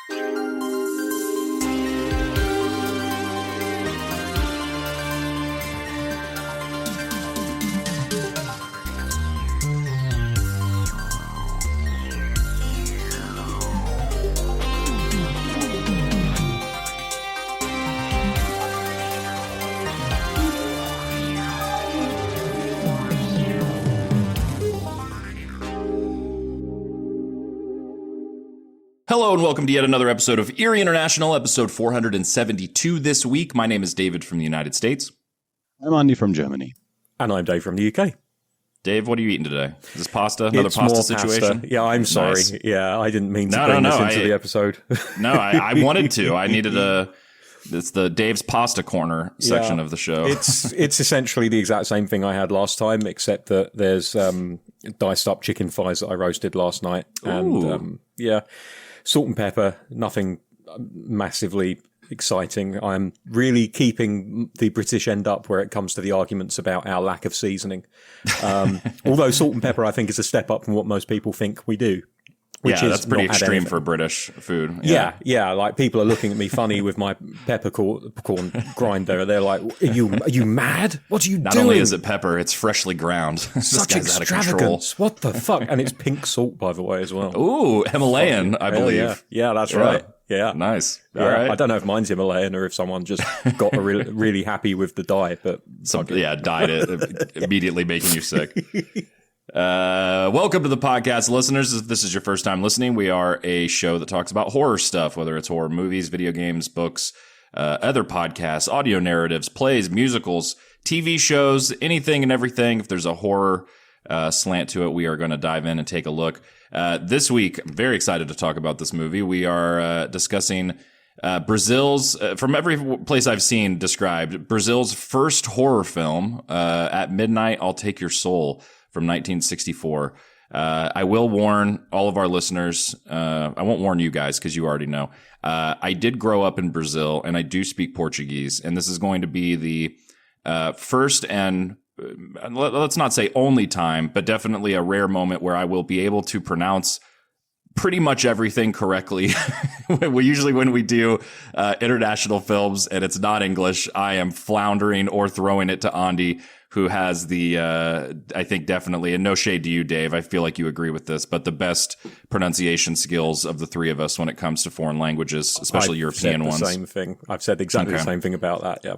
Hello and welcome to yet another episode of Eerie International, episode 472 this week. My name is David from the United States. I'm Andi from Germany. And I'm Dave from the UK. Dave, what are you eating today? Is this pasta? Another pasta situation? Yeah, I'm sorry. Nice. Yeah, I didn't mean to bring this into the episode. No, I wanted to. I needed it's the Dave's Pasta Corner section of the show. It's essentially the exact same thing I had last time, except that there's diced up chicken thighs that I roasted last night. And salt and pepper, nothing massively exciting. I'm really keeping the British end up where it comes to the arguments about our lack of seasoning. Although salt and pepper, I think, is a step up from what most people think we do. Which is that's pretty extreme for British food. Yeah. Like people are looking at me funny with my peppercorn grinder. They're like, "Are you mad? What are you doing?" Not only is it pepper, it's freshly ground. Such extravagance! What the fuck? And it's pink salt, by the way, as well. Ooh, Himalayan, I believe. Yeah, that's right. Yeah, nice. All right. I don't know if mine's Himalayan or if someone just got really happy with the dye, but dyed it immediately, making you sick. Welcome to the podcast, listeners. If this is your first time listening, we are a show that talks about horror stuff, whether it's horror movies, video games, books, other podcasts, audio narratives, plays, musicals, TV shows, anything and everything. If there's a horror slant to it, we are going to dive in and take a look. This week, I'm very excited to talk about this movie. We are discussing Brazil's, from every place I've seen described, Brazil's first horror film, At Midnight, I'll Take Your Soul, from 1964. I will warn all of our listeners. I won't warn you guys because you already know. I did grow up in Brazil and I do speak Portuguese. And this is going to be the first and let's not say only time, but definitely a rare moment where I will be able to pronounce pretty much everything correctly. Usually when we do international films and it's not English, I am floundering or throwing it to Andi, who has the, I think definitely, and no shade to you, Dave, I feel like you agree with this, but the best pronunciation skills of the three of us when it comes to foreign languages, especially European ones. I've said the same thing. I've said exactly the same thing about that, yeah.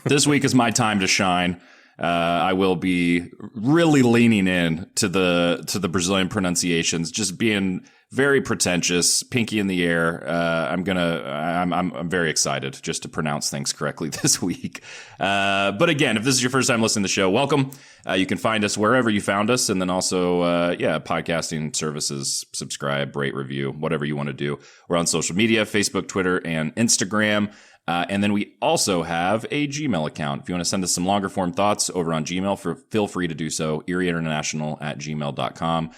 This week is my time to shine. I will be really leaning in to the Brazilian pronunciations, just being very pretentious, pinky in the air. I'm very excited just to pronounce things correctly this week. But again, if this is your first time listening to the show, welcome. You can find us wherever you found us, and then also, podcasting services, subscribe, rate, review, whatever you want to do. We're on social media, Facebook, Twitter, and Instagram. And then we also have a Gmail account. If you want to send us some longer form thoughts over on Gmail, feel free to do so, eerieinternational@gmail.com.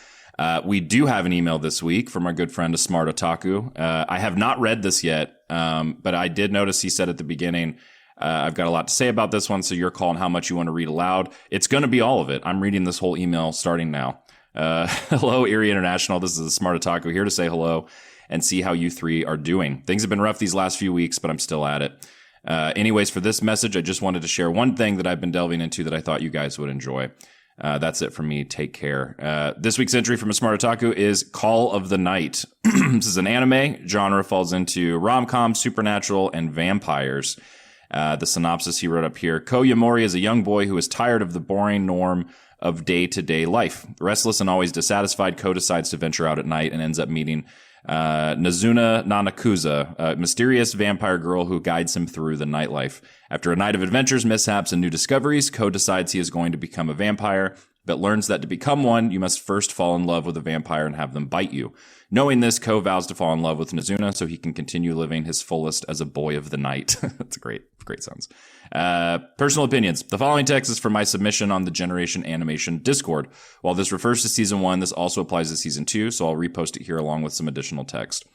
We do have an email this week from our good friend, Smart Otaku. I have not read this yet, but I did notice he said at the beginning, I've got a lot to say about this one, so your call on how much you want to read aloud. It's going to be all of it. I'm reading this whole email starting now. Hello, Eerie International. This is Smart Otaku here to say hello and see how you three are doing. Things have been rough these last few weeks, but I'm still at it. Anyways, for this message, I just wanted to share one thing that I've been delving into that I thought you guys would enjoy. That's it from me. Take care. This week's entry from a Smart Otaku is Call of the Night. This is an anime. Genre falls into rom-com, supernatural, and vampires. The synopsis he wrote up here. Ko Yamori is a young boy who is tired of the boring norm of day-to-day life. Restless and always dissatisfied, Ko decides to venture out at night and ends up meeting Nazuna Nanakusa, a mysterious vampire girl who guides him through the nightlife. After a night of adventures, mishaps, and new discoveries, Ko decides he is going to become a vampire, but learns that to become one, you must first fall in love with a vampire and have them bite you. Knowing this, Ko vows to fall in love with Nazuna so he can continue living his fullest as a boy of the night. That's great sentence. Personal opinions. The following text is from my submission on the Generation Animation Discord. While this refers to Season 1, this also applies to Season 2, so I'll repost it here along with some additional text.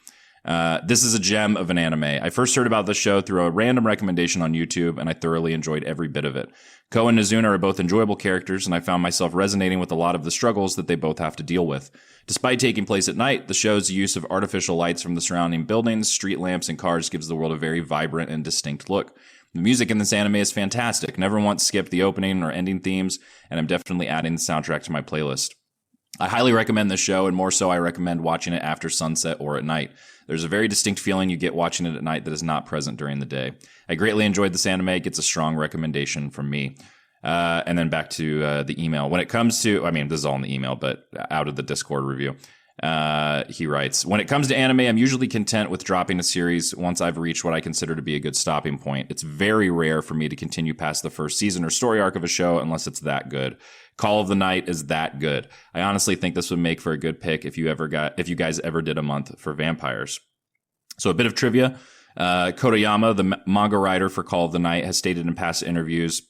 This is a gem of an anime. I first heard about this show through a random recommendation on YouTube, and I thoroughly enjoyed every bit of it. Ko and Nizuna are both enjoyable characters, and I found myself resonating with a lot of the struggles that they both have to deal with. Despite taking place at night, the show's use of artificial lights from the surrounding buildings, street lamps, and cars gives the world a very vibrant and distinct look. The music in this anime is fantastic. Never once skipped the opening or ending themes, and I'm definitely adding the soundtrack to my playlist. I highly recommend this show, and more so I recommend watching it after sunset or at night. There's a very distinct feeling you get watching it at night that is not present during the day. I greatly enjoyed this anime. It gets a strong recommendation from me. And then back to the email. When it comes to, I mean, this is all in the email, but out of the Discord review. He writes, when it comes to anime, I'm usually content with dropping a series once I've reached what I consider to be a good stopping point. It's very rare for me to continue past the first season or story arc of a show unless it's that good. Call of the Night is that good. I honestly think this would make for a good pick if you guys ever did a month for vampires. So a bit of trivia. Kotoyama, the manga writer for Call of the Night, has stated in past interviews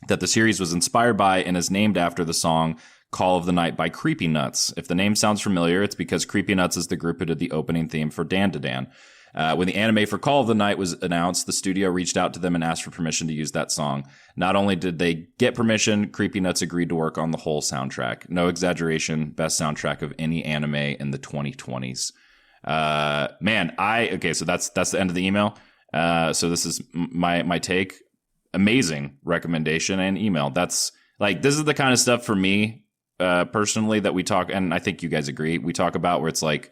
that the series was inspired by and is named after the song Call of the Night by Creepy Nuts. If the name sounds familiar, it's because Creepy Nuts is the group who did the opening theme for Dan to Dan. When the anime for Call of the Night was announced, the studio reached out to them and asked for permission to use that song. Not only did they get permission, Creepy Nuts agreed to work on the whole soundtrack. No exaggeration, best soundtrack of any anime in the 2020s. Okay, so that's the end of the email. So this is my take. Amazing recommendation and email. That's like, this is the kind of stuff for me, personally, that we talk, and I think you guys agree, we talk about, where it's like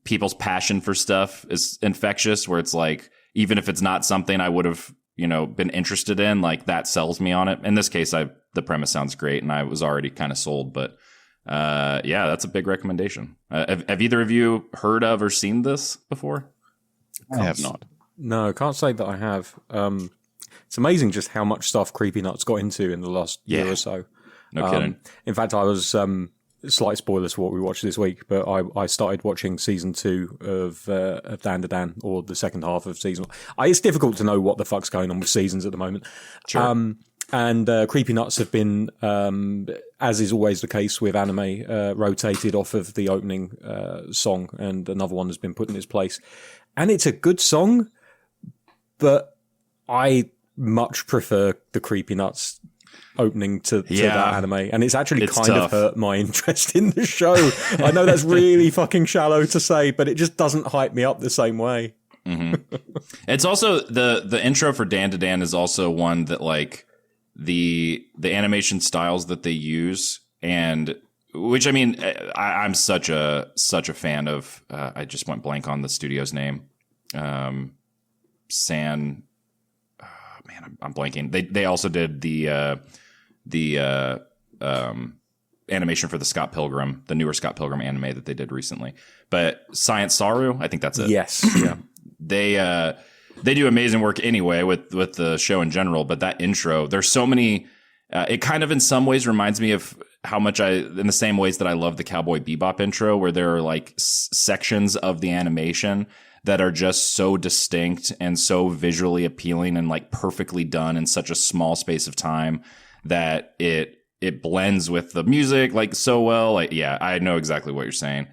people's passion for stuff is infectious, where it's like, even if it's not something I would have, been interested in, like that sells me on it. In this case, the premise sounds great and I was already kind of sold, but yeah, that's a big recommendation. Have either of you heard of or seen this before? I have not. No, can't say that I have. It's amazing just how much stuff Creepy Nuts got into in the last year or so. No kidding. In fact, I was, slight spoilers for what we watched this week, but I started watching season 2 of Dan to Dan, or the second half of season 1. It's difficult to know what the fuck's going on with seasons at the moment. Sure. And Creepy Nuts have been, as is always the case with anime, rotated off of the opening song, and another one has been put in its place. And it's a good song, but I much prefer the Creepy Nuts opening to that anime, and it's actually kind of hurt my interest in the show. I know that's really fucking shallow to say, but it just doesn't hype me up the same way. Mm-hmm. It's also the intro for Dan to Dan is also one that, like, the animation styles that they use, and which, I mean, I'm such a fan of. I just went blank on the studio's name. I'm blanking. They also did the animation for the Scott Pilgrim, the newer Scott Pilgrim anime that they did recently. But Science Saru, I think that's it. Yes, yeah. They do amazing work anyway with the show in general. But that intro, there's so many. It kind of in some ways reminds me of how much in the same ways that I love the Cowboy Bebop intro, where there are like sections of the animation that are just so distinct and so visually appealing and like perfectly done in such a small space of time that it blends with the music like so well. Like, yeah, I know exactly what you're saying.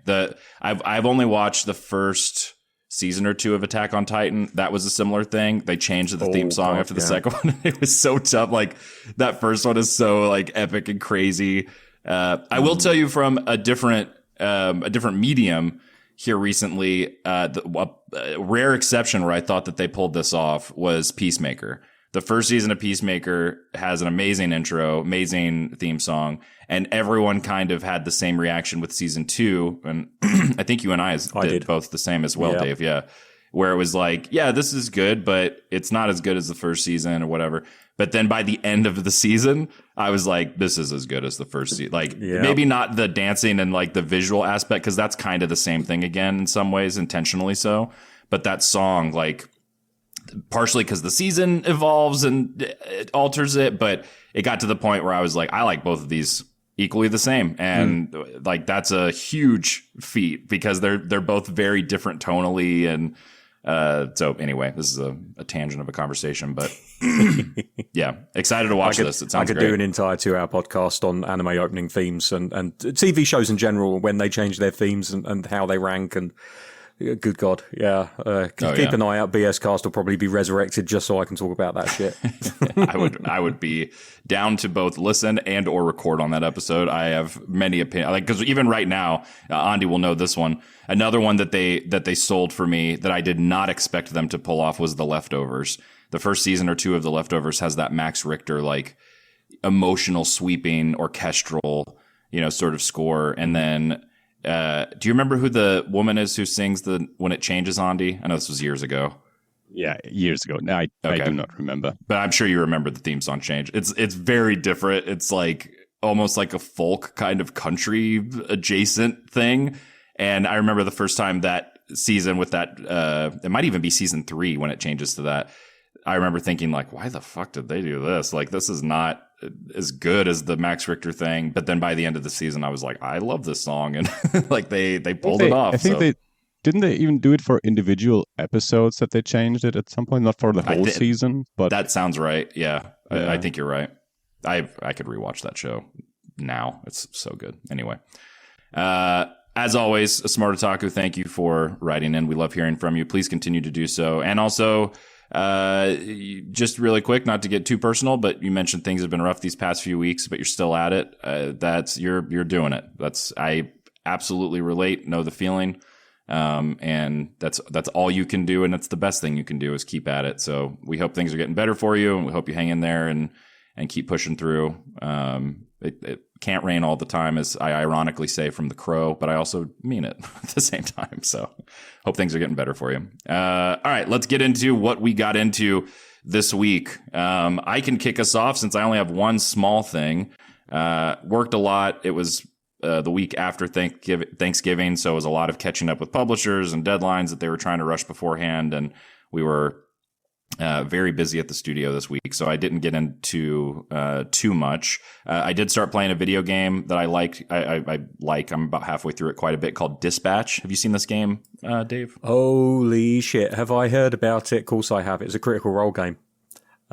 I've only watched the first season or 2 of Attack on Titan. That was a similar thing. They changed the theme song after the second one. It was so tough. Like, that first one is so like epic and crazy. I will tell you from a different medium here recently, a rare exception where I thought that they pulled this off was Peacemaker. The first season of Peacemaker has an amazing intro, amazing theme song, and everyone kind of had the same reaction with season 2. And I think you and I did both the same as well, Dave. Yeah. Where it was like, yeah, this is good, but it's not as good as the first season or whatever. But then by the end of the season, I was like, this is as good as the first season. Like, maybe not the dancing and like the visual aspect, because that's kind of the same thing again in some ways, intentionally so. But that song, like, partially because the season evolves and it alters it, but it got to the point where I was like, I like both of these equally the same. And like, that's a huge feat because they're both very different tonally. And so anyway, this is a tangent of a conversation, but yeah, excited to watch this. It sounds great. Do an entire 2-hour podcast on anime opening themes and TV shows in general when they change their themes and how they rank. And Good God, yeah. Keep an eye out. BS Cast will probably be resurrected just so I can talk about that shit. I would be down to both listen and or record on that episode. I have many opinions, like, because even right now, Andi will know this one. Another one that they sold for me that I did not expect them to pull off was The Leftovers. The first season or two of The Leftovers has that Max Richter like emotional, sweeping, orchestral, sort of score, and then. Do you remember who the woman is who sings when it changes, Andi? I know this was years ago. Yeah, years ago. No, I do not remember. But I'm sure you remember the theme song change. It's very different. It's like almost like a folk kind of country adjacent thing. And I remember the first time that season with that, it might even be season 3 when it changes to that. I remember thinking like, why the fuck did they do this? Like, this is not as good as the Max Richter thing. But then by the end of the season, I was like, I love this song. And like they pulled it off. I think they didn't they even do it for individual episodes that they changed it at some point, not for the whole season. But that sounds right. Yeah. I think you're right. I could rewatch that show now. It's so good. Anyway, as always, Smart Otaku, thank you for writing in. We love hearing from you. Please continue to do so. And also, just really quick, not to get too personal, but you mentioned things have been rough these past few weeks, but you're still at it. You're doing it. I absolutely relate, know the feeling. And that's all you can do. And that's the best thing you can do is keep at it. So we hope things are getting better for you, and we hope you hang in there and keep pushing through. It can't rain all the time, as I ironically say from The Crow, but I also mean it at the same time. So hope things are getting better for you. All right, let's get into what we got into this week. I can kick us off since I only have one small thing. Worked a lot. It was the week after Thanksgiving, so it was a lot of catching up with publishers and deadlines that they were trying to rush beforehand, and we were very busy at the studio this week, so I didn't get into too much. I did start playing a video game that I liked. I'm about halfway through it quite a bit, called Dispatch. Have you seen this game, Dave? Holy shit. Have I heard about it? Of course I have. It's a Critical Role game.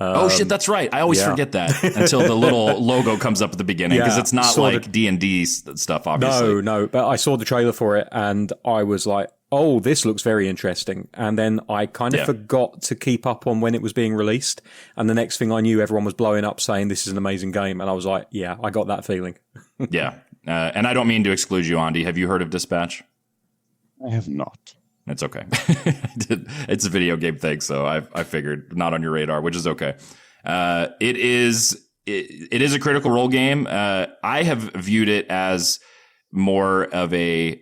Oh shit, that's right. I always forget that until the little logo comes up at the beginning, because it's not like D&D stuff, obviously. No, but I saw the trailer for it and I was like, oh, this looks very interesting. And then I kind of forgot to keep up on when it was being released. And the next thing I knew, everyone was blowing up saying this is an amazing game. And I was like, yeah, I got that feeling. Yeah. And I don't mean to exclude you, Andi. Have you heard of Dispatch? I have not. It's okay. It's a video game thing, so I figured not on your radar, which is okay. It is a Critical Role game. I have viewed it as more of a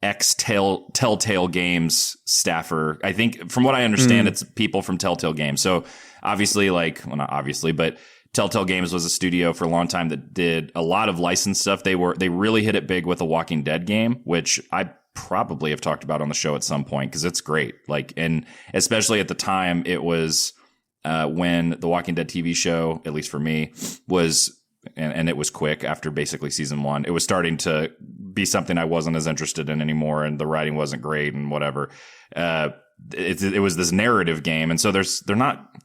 Telltale Games staffer. I think, from what I understand, it's people from Telltale Games. So obviously, not obviously, but Telltale Games was a studio for a long time that did a lot of licensed stuff. They really hit it big with a Walking Dead game, which I probably have talked about on the show at some point, because it's great. And especially at the time, it was when the Walking Dead TV show, at least for me, was, and it was quick after basically season 1, it was starting to be something I wasn't as interested in anymore, and the writing wasn't great and whatever. It was this narrative game, and so they're not.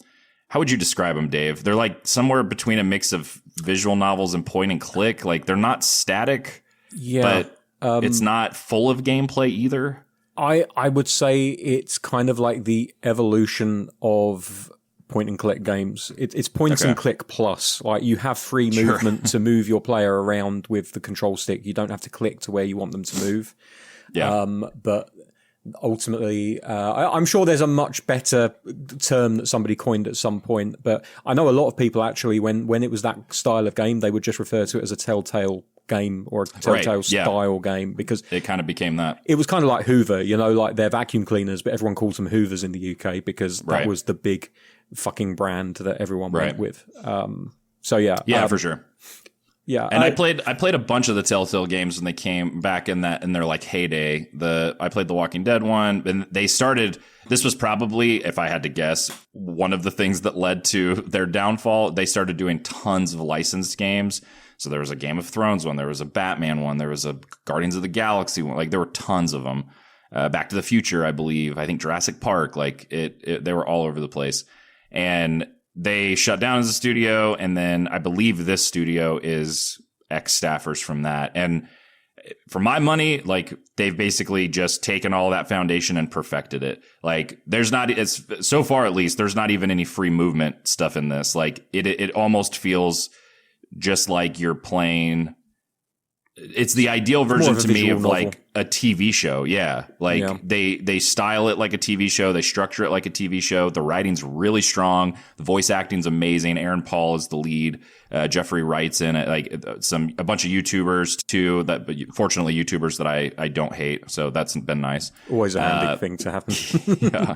How would you describe them, Dave? They're like somewhere between a mix of visual novels and point and click. Like, they're not static, but it's not full of gameplay either. I would say it's kind of like the evolution of point and click games. It's point and click plus. Like, you have free movement to move your player around with the control stick. You don't have to click to where you want them to move. Yeah. But ultimately, I'm sure there's a much better term that somebody coined at some point. But I know a lot of people actually, when it was that style of game, they would just refer to it as a Telltale game or a Telltale style game, because it kind of became that. It was kind of like Hoover, like their vacuum cleaners, but everyone calls them Hoovers in the UK because that was the big fucking brand that everyone went with. For sure. Yeah, and I played a bunch of the Telltale games when they came back in their like heyday. I played the Walking Dead one, and they started. This was probably, if I had to guess, one of the things that led to their downfall. They started doing tons of licensed games. So there was a Game of Thrones one, there was a Batman one, there was a Guardians of the Galaxy one. Like, there were tons of them. Back to the Future, I believe. I think Jurassic Park. Like, they were all over the place. And they shut down as a studio, and then I believe this studio is ex-staffers from that. And for my money, like they've basically just taken all that foundation and perfected it. Like there's not, it's so far at least, there's not even any free movement stuff in this. Like it almost feels just like you're playing. It's the ideal version to me of novel. like a TV show. Yeah. Like they style it like a TV show. They structure it like a TV show. The writing's really strong. The voice acting's amazing. Aaron Paul is the lead. Jeffrey Wright's in it. Like a bunch of YouTubers too. But fortunately YouTubers that I don't hate. So that's been nice. Always a handy thing to happen. Yeah.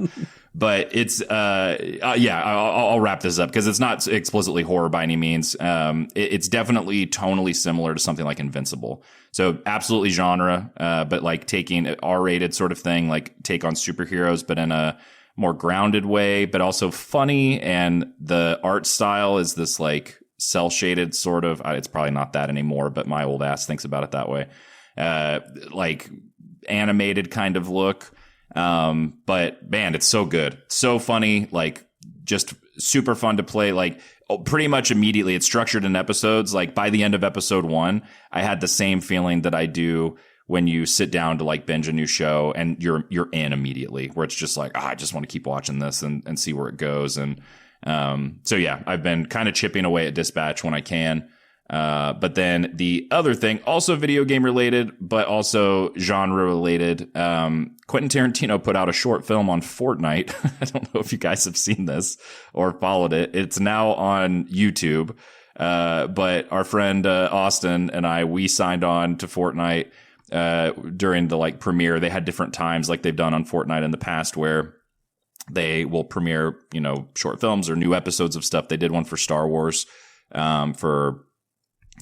But it's I'll wrap this up because it's not explicitly horror by any means. It's definitely tonally similar to something like Invincible. So absolutely genre, but like taking an R-rated sort of thing, like take on superheroes, but in a more grounded way, but also funny. And the art style is this like cell shaded sort of. It's probably not that anymore, but my old ass thinks about it that way. Like animated kind of look. But man, it's so good. So funny, like just super fun to play. Like pretty much immediately it's structured in episodes. Like by the end of episode 1, I had the same feeling that I do when you sit down to like binge a new show and you're in immediately, where it's just like, I just want to keep watching this and see where it goes. And, so yeah, I've been kind of chipping away at Dispatch when I can. But then the other thing, also video game related, but also genre related, Quentin Tarantino put out a short film on Fortnite. I don't know if you guys have seen this or followed it. It's now on YouTube. But our friend, Austin and we signed on to Fortnite, during the like premiere. They had different times like they've done on Fortnite in the past where they will premiere, short films or new episodes of stuff. They did one for Star Wars, for,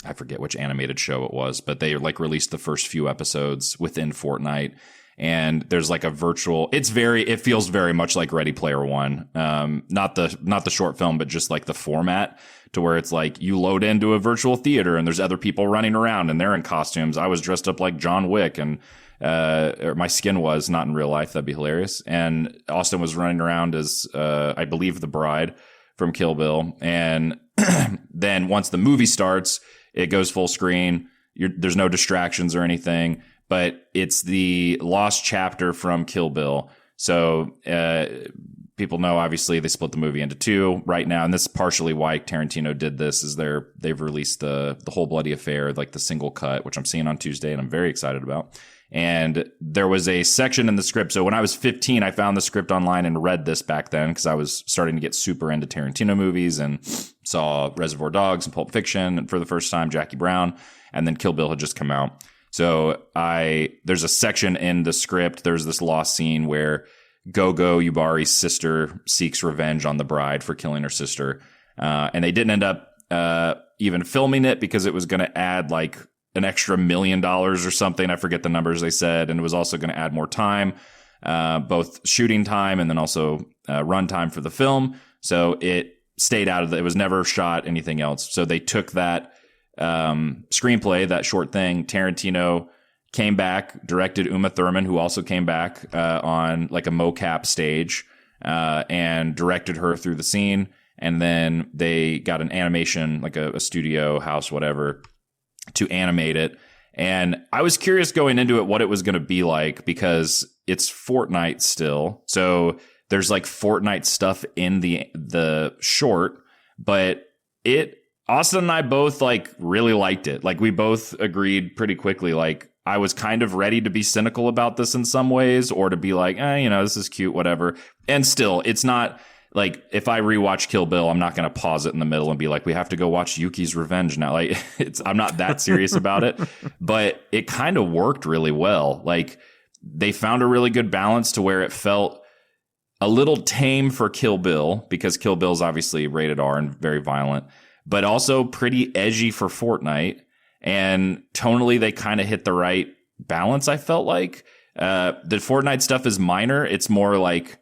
I forget which animated show it was, but they like released the first few episodes within Fortnite. And there's like a virtual, it feels very much like Ready Player One. Not the short film, but just like the format, to where it's like you load into a virtual theater and there's other people running around and they're in costumes. I was dressed up like John Wick and, or my skin was, not in real life. That'd be hilarious. And Austin was running around as, I believe, the bride from Kill Bill. And then once the movie starts, it goes full screen. There's no distractions or anything, but it's the lost chapter from Kill Bill. So people know, obviously, they split the movie into 2 right now. And this is partially why Tarantino did this, is they've released the Whole Bloody Affair, like the single cut, which I'm seeing on Tuesday and I'm very excited about. And there was a section in the script. So when I was 15, I found the script online and read this back then because I was starting to get super into Tarantino movies and saw Reservoir Dogs and Pulp Fiction and for the first time Jackie Brown, and then Kill Bill had just come out. So there's a section in the script. There's this lost scene where Gogo Yubari's sister seeks revenge on the bride for killing her sister. And they didn't end up even filming it because it was going to add like an extra $1 million or something. I forget the numbers they said. And it was also going to add more time, both shooting time and then also run time for the film. So it stayed out of it. It was never shot anything else. So they took that screenplay, that short thing. Tarantino came back, directed Uma Thurman, who also came back on like a mocap stage, and directed her through the scene. And then they got an animation, like a studio house, whatever, to animate it. And I was curious going into it what it was going to be like, because it's Fortnite still. So there's like Fortnite stuff in the short, but Austin and I both like really liked it. Like we both agreed pretty quickly. Like I was kind of ready to be cynical about this in some ways, or to be like, this is cute, whatever. And still, it's not like, if I rewatch Kill Bill, I'm not going to pause it in the middle and be like, we have to go watch Yuki's Revenge now. Like I'm not that serious about it, but it kind of worked really well. Like they found a really good balance to where it felt a little tame for Kill Bill, because Kill Bill's obviously rated R and very violent, but also pretty edgy for Fortnite. And tonally, they kind of hit the right balance, I felt like. The Fortnite stuff is minor. It's more like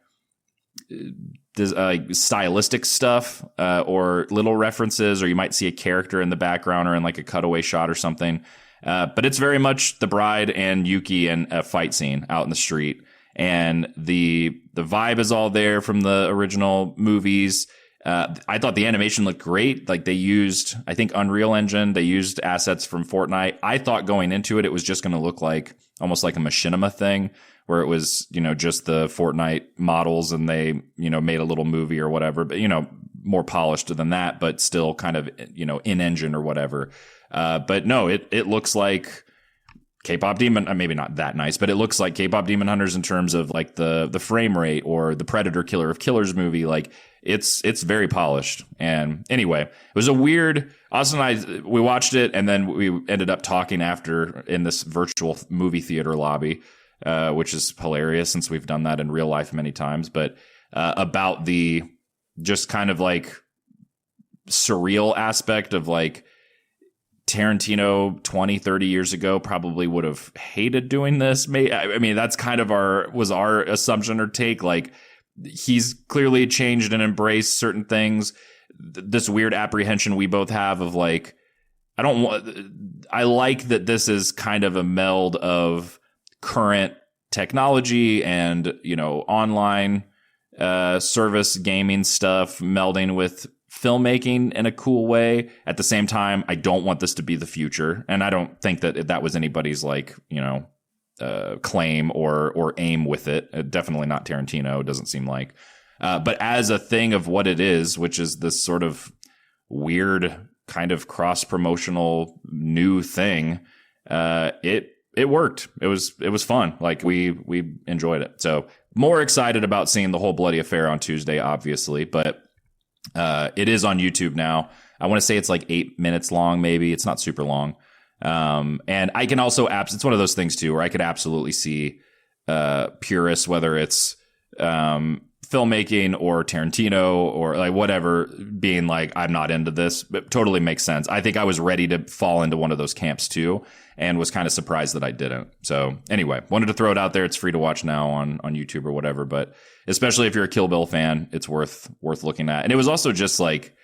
stylistic stuff, or little references, or you might see a character in the background or in like a cutaway shot or something. But it's very much the bride and Yuki and a fight scene out in the street. And the vibe is all there from the original movies. I thought the animation looked great. Like they used, I think, Unreal Engine. They used assets from Fortnite. I thought going into it, it was just going to look like almost like a machinima thing where it was, just the Fortnite models and they, made a little movie or whatever, but, more polished than that, but still kind of, in engine or whatever. But no, it looks like K-pop Demon, maybe not that nice, but it looks like K-pop Demon Hunters in terms of like the frame rate or the Predator Killer of Killers movie. Like it's very polished. And anyway, it was a weird, Austin and I, we watched it and then we ended up talking after in this virtual movie theater lobby, which is hilarious since we've done that in real life many times, but about the just kind of like surreal aspect of like Tarantino 20, 30 years ago probably would have hated doing this. I mean, that's kind of our assumption or take. Like he's clearly changed and embraced certain things. This weird apprehension we both have of like, I like that this is kind of a meld of current technology and, online service gaming stuff melding with filmmaking in a cool way. At the same time, I don't want this to be the future. And I don't think that was anybody's like, claim or aim with it. Definitely not Tarantino. It doesn't seem like. But as a thing of what it is, which is this sort of weird kind of cross-promotional new thing, it worked. It was fun. Like we enjoyed it. So more excited about seeing the whole bloody affair on Tuesday, obviously, but it is on YouTube now. I want to say it's like 8 minutes long, maybe. It's not super long. And I can also it's one of those things too, where I could absolutely see purists, whether it's filmmaking or Tarantino or like whatever, being like, I'm not into this. But totally makes sense. I think I was ready to fall into one of those camps too, and was kind of surprised that I didn't. So anyway, wanted to throw it out there. It's free to watch now on YouTube or whatever, but especially if you're a Kill Bill fan, it's worth looking at. And it was also just like,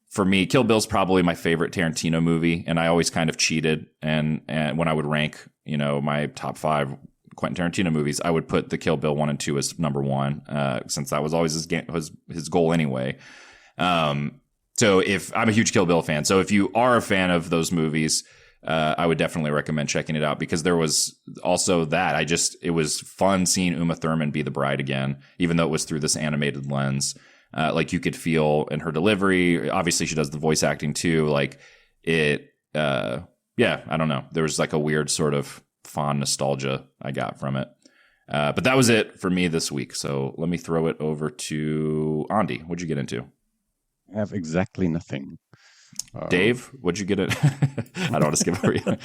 for me, Kill Bill's probably my favorite Tarantino movie, and I always kind of cheated. And when I would rank, my top 5 Quentin Tarantino movies, I would put the Kill Bill 1 and 2 as number 1, since that was always his goal anyway. So if I'm a huge Kill Bill fan, so if you are a fan of those movies, I would definitely recommend checking it out, because there was also that it was fun seeing Uma Thurman be the bride again, even though it was through this animated lens. Like you could feel in her delivery. Obviously she does the voice acting too. Like it, I don't know. There was like a weird sort of fond nostalgia I got from it. But that was it for me this week. So let me throw it over to Andi. What'd you get into? I have exactly nothing. Dave, what'd you get it? I don't want to skip over you.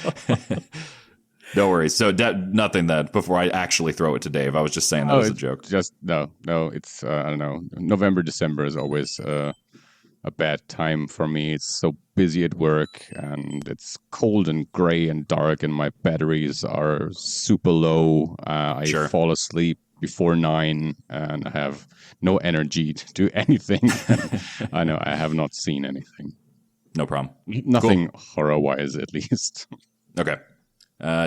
No worries. So nothing then before I actually throw it to Dave. I was just saying that as a joke. No. It's, I don't know. November, December is always a bad time for me. It's so busy at work and it's cold and gray and dark and my batteries are super low. I fall asleep before 9 and I have no energy to do anything. I know I have not seen anything. No problem. Nothing horror-wise, at least. Okay.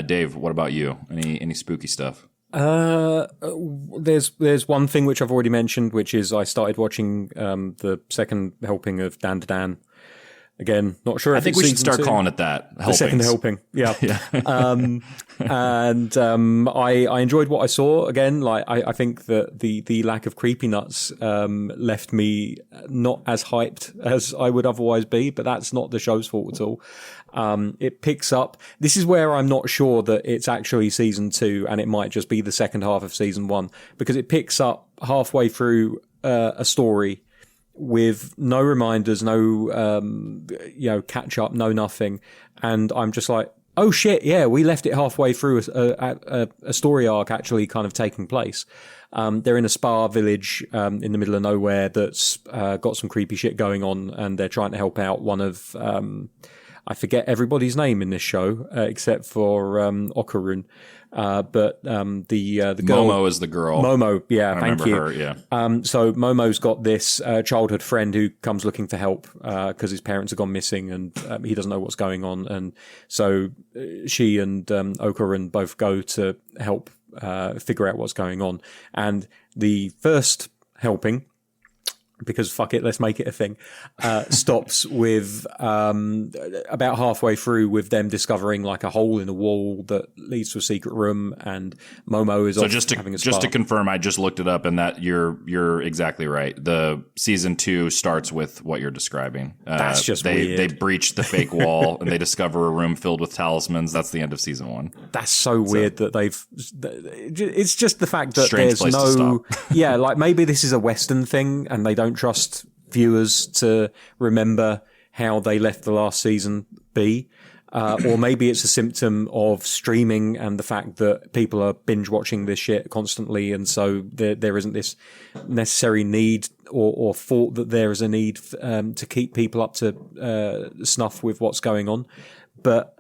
Dave, what about you? Any spooky stuff? There's one thing which I've already mentioned, which is I started watching the second helping of Dan to Dan. Again, not sure. I think we should start calling it that. The second helping, yeah. I enjoyed what I saw. Again, like I think that the lack of creepy nuts left me not as hyped as I would otherwise be. But that's not the show's fault at all. It picks up. This is where I'm not sure that it's actually season 2, and it might just be the second half of season 1, because it picks up halfway through a story with no reminders, no catch up, no nothing, and I'm just like, oh shit, yeah, we left it halfway through a story arc actually kind of taking place. They're in a spa village in the middle of nowhere that's got some creepy shit going on, and they're trying to help out one of I forget everybody's name in this show except for Okarun. But the girl, Momo is the girl. Momo, yeah, thank you. Her, yeah. So Momo's got this childhood friend who comes looking for help because his parents have gone missing and he doesn't know what's going on. And so she and Okarun both go to help figure out what's going on. And the first helping because fuck it, let's make it a thing, stops with about halfway through with them discovering like a hole in a wall that leads to a secret room, and Momo is having a spa. Just to confirm, I just looked it up, and that you're exactly right. The season 2 starts with what you're describing. That's just weird. They breach the fake wall and they discover a room filled with talismans. That's the end of season 1. That's so weird that it's just the fact that Strange there's place to yeah, like maybe this is a Western thing and they don't trust viewers to remember how they left the last season be. Or maybe it's a symptom of streaming and the fact that people are binge watching this shit constantly. And so there isn't this necessary need or thought that there is a need to keep people up to snuff with what's going on. But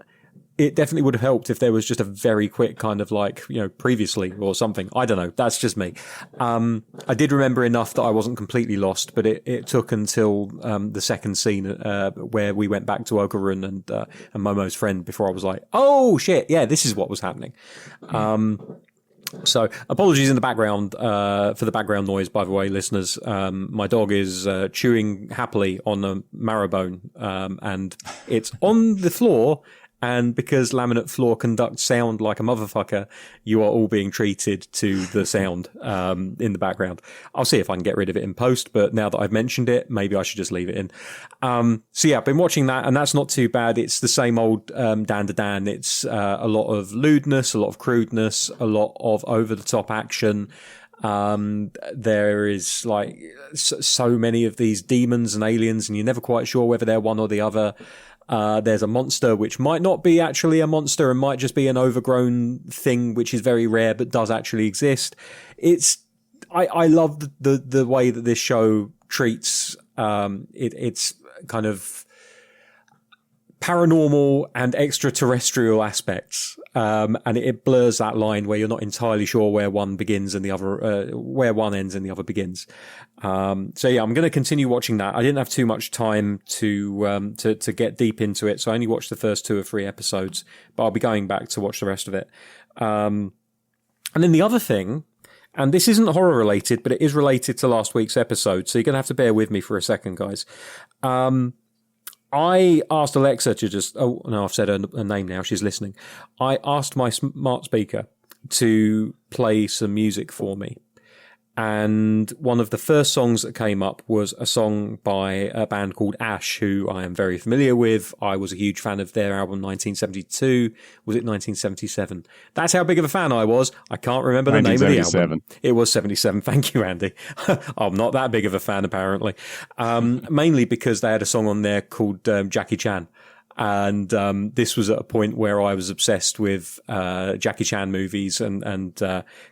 it definitely would have helped if there was just a very quick kind of like, previously or something. I don't know. That's just me. I did remember enough that I wasn't completely lost, but it took until the second scene where we went back to Okarun and Momo's friend before I was like, oh shit, yeah, this is what was happening. So apologies in the background for the background noise, by the way, listeners. My dog is chewing happily on a marrowbone, and it's on the floor. And because laminate floor conducts sound like a motherfucker, you are all being treated to the sound in the background. I'll see if I can get rid of it in post, but now that I've mentioned it, maybe I should just leave it in. So yeah, I've been watching that, and that's not too bad. It's the same old Dan to Dan. It's a lot of lewdness, a lot of crudeness, a lot of over-the-top action. There is like so many of these demons and aliens, and you're never quite sure whether they're one or the other. There's a monster which might not be actually a monster and might just be an overgrown thing which is very rare but does actually exist. I love the way that this show treats it's kind of paranormal and extraterrestrial aspects, and it blurs that line where you're not entirely sure where one begins and the other where one ends and the other begins. So yeah, I'm going to continue watching that. I didn't have too much time to get deep into it, so I only watched the first 2 or 3 episodes, but I'll be going back to watch the rest of it. And then the other thing, and this isn't horror related, but it is related to last week's episode, so you're going to have to bear with me for a second, guys. I asked Alexa to just, oh no, I've said her name now, she's listening. I asked my smart speaker to play some music for me. And one of the first songs that came up was a song by a band called Ash, who I am very familiar with. I was a huge fan of their album 1972. Was it 1977? That's how big of a fan I was. I can't remember the name of the album. It was 77. Thank you, Andy. I'm not that big of a fan, apparently. Mainly because they had a song on there called Jackie Chan. And this was at a point where I was obsessed with Jackie Chan movies and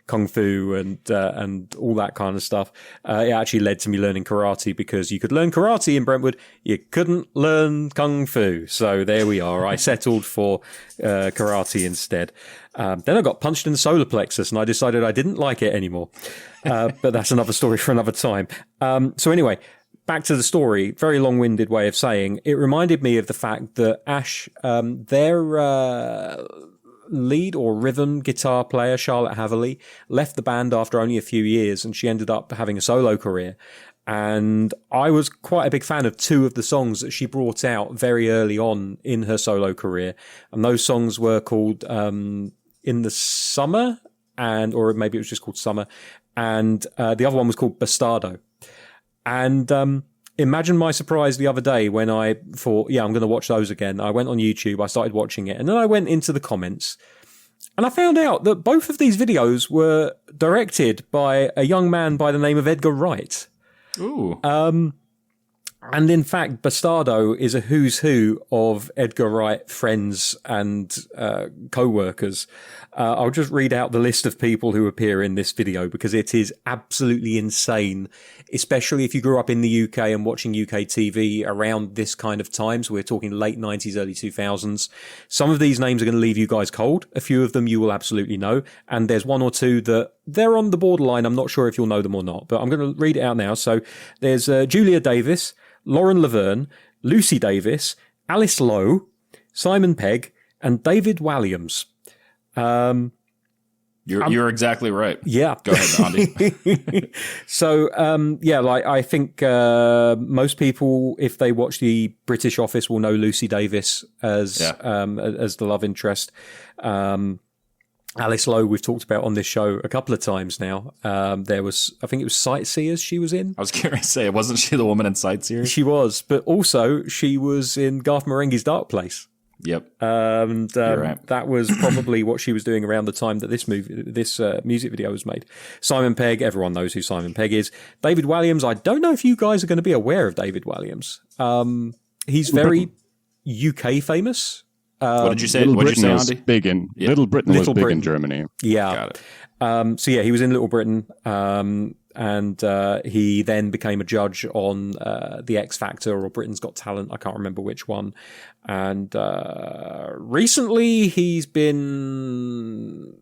kung fu and all that kind of stuff. It actually led to me learning karate, because you could learn karate in Brentwood, you couldn't learn kung fu. So there we are. I settled for karate instead. Then I got punched in the solar plexus, and I decided I didn't like it anymore. But that's another story for another time. So anyway, back to the story, very long-winded way of saying, it reminded me of the fact that Ash, their lead or rhythm guitar player, Charlotte Hatherley, left the band after only a few years, and she ended up having a solo career. And I was quite a big fan of 2 of the songs that she brought out very early on in her solo career. And those songs were called In the Summer, or maybe it was just called Summer. And the other one was called Bastardo. And imagine my surprise the other day when I thought, yeah, I'm going to watch those again. I went on YouTube, I started watching it, and then I went into the comments, and I found out that both of these videos were directed by a young man by the name of Edgar Wright. Ooh. And in fact, Bastardo is a who's who of Edgar Wright friends and co-workers. I'll just read out the list of people who appear in this video, because it is absolutely insane, especially if you grew up in the UK and watching UK TV around this kind of time. So we're talking late 90s, early 2000s. Some of these names are going to leave you guys cold. A few of them you will absolutely know. And there's 1 or 2 that they're on the borderline. I'm not sure if you'll know them or not, but I'm going to read it out now. So there's Julia Davis, Lauren Laverne, Lucy Davis, Alice Lowe, Simon Pegg, and David Walliams. You're exactly right. Yeah. Go ahead, Andi. So, I think most people, if they watch the British Office, will know Lucy Davis as the love interest. Alice Lowe, we've talked about on this show a couple of times now. There was, I think it was Sightseers she was in. I was going to say, wasn't she the woman in Sightseers? She was, but also she was in Garth Marenghi's Dark Place. Yep. And right. that was probably what she was doing around the time that this music video was made. Simon Pegg, everyone knows who Simon Pegg is. David Walliams, I don't know if you guys are going to be aware of David Walliams. He's very UK famous. What did you say? Little What did you Britain say, was Andi? big in Little Britain was big in Germany. Yeah. Got it. So he was in Little Britain, and he then became a judge on the X Factor or Britain's Got Talent. I can't remember which one. And recently he's been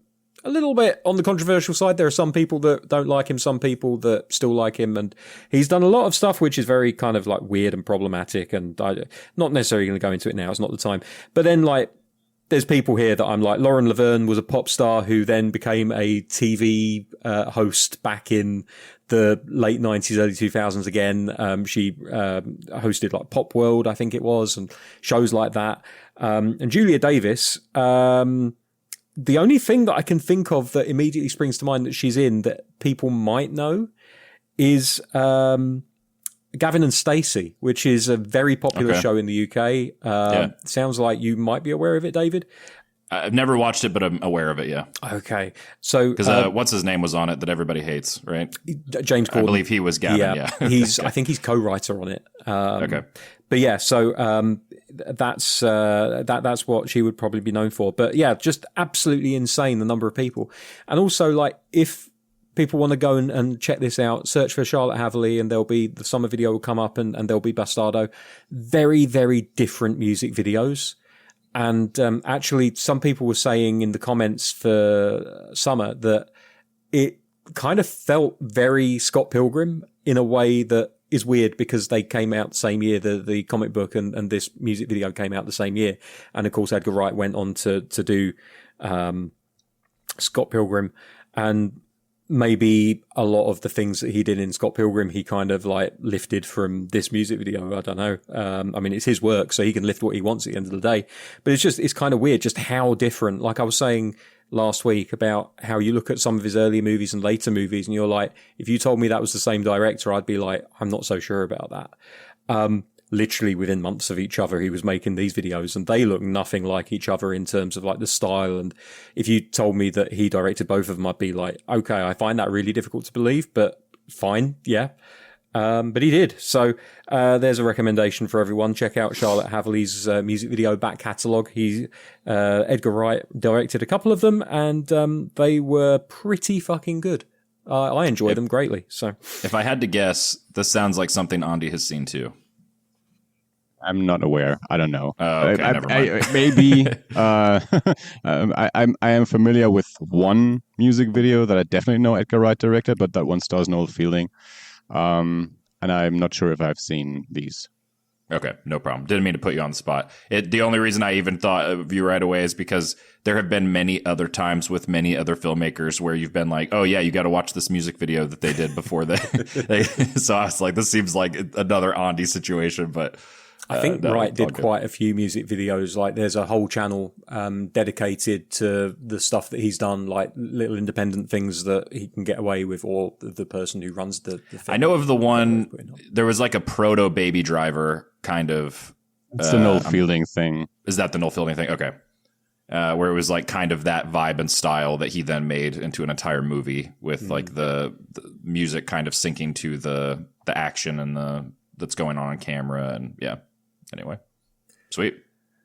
a little bit on the controversial side. There are some people that don't like him, some people that still like him, and he's done a lot of stuff which is very kind of like weird and problematic, and I'm not necessarily going to go into it now. It's not the time. But then like, there's people here that I'm like, Lauren Laverne was a pop star who then became a TV host back in the late 90s, early 2000s again. She hosted like Pop World, I think it was, and shows like that. And Julia Davis, the only thing that I can think of that immediately springs to mind that she's in that people might know is Gavin and Stacey, which is a very popular show in the UK. Sounds like you might be aware of it, David. I've never watched it, but I'm aware of it, yeah. Okay. So, because what's his name was on it that everybody hates, right? James Corden. I believe he was Gavin, yeah. I think he's co-writer on it. Okay. But yeah, so that's what she would probably be known for. But yeah, just absolutely insane, the number of people. And also, like, if people want to go and check this out, search for Charlotte Hatherley, and there'll be the summer video will come up, and there'll be Bastardo. Very, very different music videos. And actually, some people were saying in the comments for Summer that it kind of felt very Scott Pilgrim in a way that is weird because they came out the same year. The comic book and this music video came out the same year. And of course, Edgar Wright went on to do Scott Pilgrim. And maybe a lot of the things that he did in Scott Pilgrim, he kind of like lifted from this music video. I don't know. I mean, it's his work, so he can lift what he wants at the end of the day. But it's kind of weird just how different, like I was saying last week about how you look at some of his earlier movies and later movies, and you're like, if you told me that was the same director, I'd be like, I'm not so sure about that. Literally within months of each other, he was making these videos, and they look nothing like each other in terms of like the style. And if you told me that he directed both of them, I'd be like, okay, I find that really difficult to believe, but fine. Yeah. But he did. So, there's a recommendation for everyone. Check out Charlotte Hatherley's music video back catalogue. Edgar Wright directed a couple of them, and they were pretty fucking good. I enjoy them greatly. So, if I had to guess, this sounds like something Andi has seen too. I'm not aware. I don't know. Okay, never mind. Maybe I am familiar with one music video that I definitely know Edgar Wright directed, but that one stars Noel Fielding. And I'm not sure if I've seen these. Okay, no problem. Didn't mean to put you on the spot. The only reason I even thought of you right away is because there have been many other times with many other filmmakers where you've been like, oh yeah, you got to watch this music video that they did before they so I was like, this seems like another Andi situation, but I think Wright did quite a few music videos. Like there's a whole channel dedicated to the stuff that he's done, like little independent things that he can get away with, or the person who runs the film. I know of the one, there was like a proto Baby Driver kind of. It's the Noel Fielding thing. Is that the Noel Fielding thing? Okay. Where it was like kind of that vibe and style that he then made into an entire movie with like the music kind of syncing to the action and that's going on camera, and yeah. Anyway, sweet.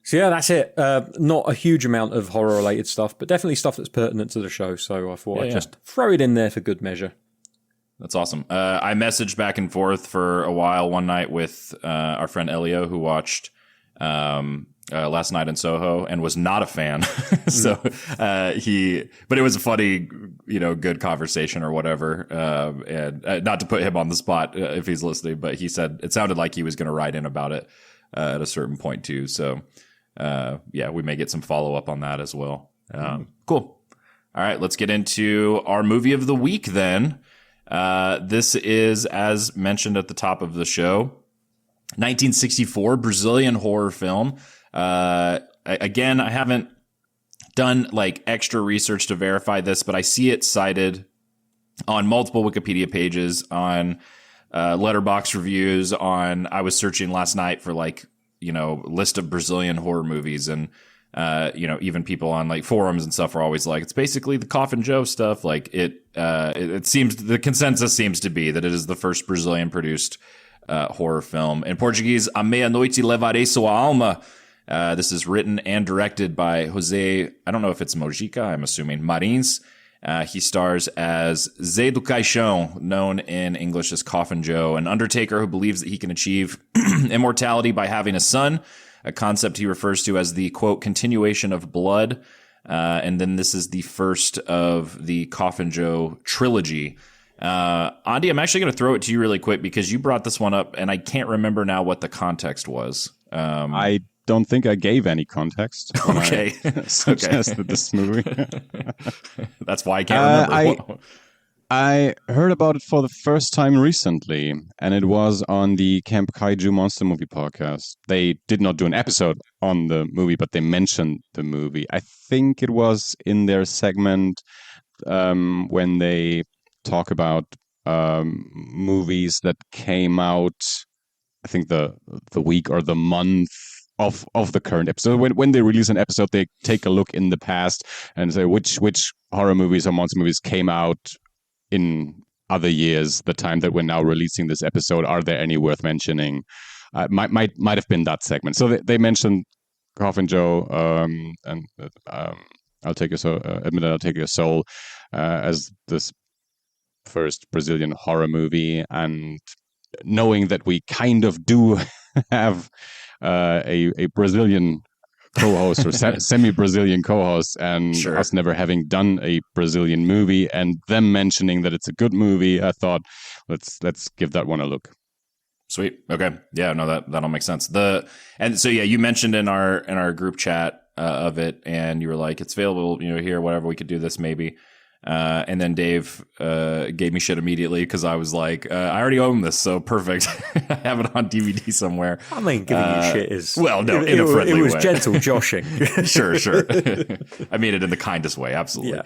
So yeah, that's it. Not a huge amount of horror-related stuff, but definitely stuff that's pertinent to the show. So I thought I'd just throw it in there for good measure. That's awesome. I messaged back and forth for a while one night with our friend Elio, who watched Last Night in Soho and was not a fan. So but it was a funny, good conversation or whatever. And not to put him on the spot if he's listening, but he said it sounded like he was going to write in about it at a certain point too. So, we may get some follow up on that as well. Cool. All right, let's get into our movie of the week then. This is, as mentioned at the top of the show, 1964 Brazilian horror film. Again, I haven't done like extra research to verify this, but I see it cited on multiple Wikipedia pages, on Letterboxd reviews, I was searching last night for like, list of Brazilian horror movies, and even people on like forums and stuff are always like, it's basically the Coffin Joe stuff. Like it seems, the consensus seems to be that it is the first Brazilian produced horror film. In Portuguese, A Meia-Noite Levarei Sua Alma. This is written and directed by Jose, I don't know if it's Mojica, I'm assuming, Marins. He stars as Zé do Caixão, known in English as Coffin Joe, an undertaker who believes that he can achieve immortality by having a son, a concept he refers to as the, quote, continuation of blood. And then this is the first of the Coffin Joe trilogy. Andi, I'm actually going to throw it to you really quick because you brought this one up, and I can't remember now what the context was. I don't think I gave any context when I suggested this movie. That's why I can't remember. I heard about it for the first time recently, and it was on the Camp Kaiju Monster Movie podcast. They did not do an episode on the movie, but they mentioned the movie. I think it was in their segment when they talk about movies that came out, I think the week or the month of the current episode. When they release an episode, they take a look in the past and say which horror movies or monster movies came out in other years, the time that we're now releasing this episode. Are there any worth mentioning? Might have been that segment. So they mentioned Coffin Joe and I'll Take Your Soul, Admit It, I'll Take Your Soul as this first Brazilian horror movie, and knowing that we kind of do have a Brazilian co-host or semi-Brazilian co-host, and sure, us never having done a Brazilian movie, and them mentioning that it's a good movie, I thought let's give that one a look. Sweet. Okay. Yeah. No, that all makes sense. You mentioned in our group chat of it, and you were like, it's available, here, whatever. We could do this maybe. And then Dave gave me shit immediately because I was like, I already own this, so perfect. I have it on DVD somewhere. I mean, giving you shit is... Well, no, in a friendly way. It was gentle joshing. Sure. I mean it in the kindest way, absolutely.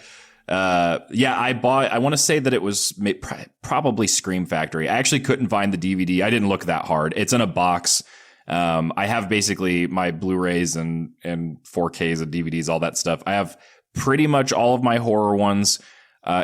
Yeah. I want to say that it was probably Scream Factory. I actually couldn't find the DVD. I didn't look that hard. It's in a box. I have basically my Blu-rays and 4Ks and DVDs, all that stuff. I have pretty much all of my horror ones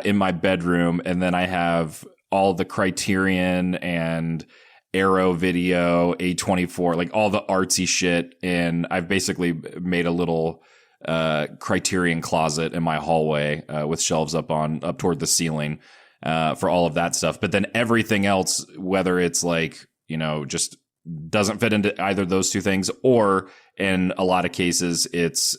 in my bedroom, and then I have all the Criterion and Arrow Video, A24, like all the artsy shit, and I've basically made a little Criterion closet in my hallway with shelves up toward the ceiling for all of that stuff. But then everything else, whether it's like, just doesn't fit into either of those two things, or in a lot of cases it's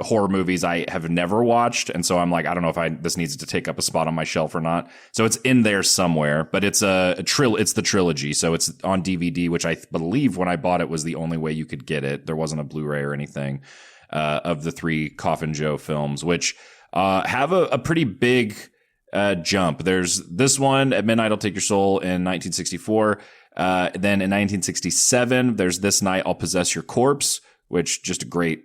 horror movies I have never watched, and so I'm like, I don't know if this needs to take up a spot on my shelf or not. So it's in there somewhere, but it's it's the trilogy, so it's on DVD, which I believe when I bought it was the only way you could get it. There wasn't a Blu-ray or anything of the 3 Coffin Joe films, which have a pretty big jump. There's this one, At Midnight I'll Take Your Soul, in 1964. Then in 1967, there's This Night I'll Possess Your Corpse, which just a great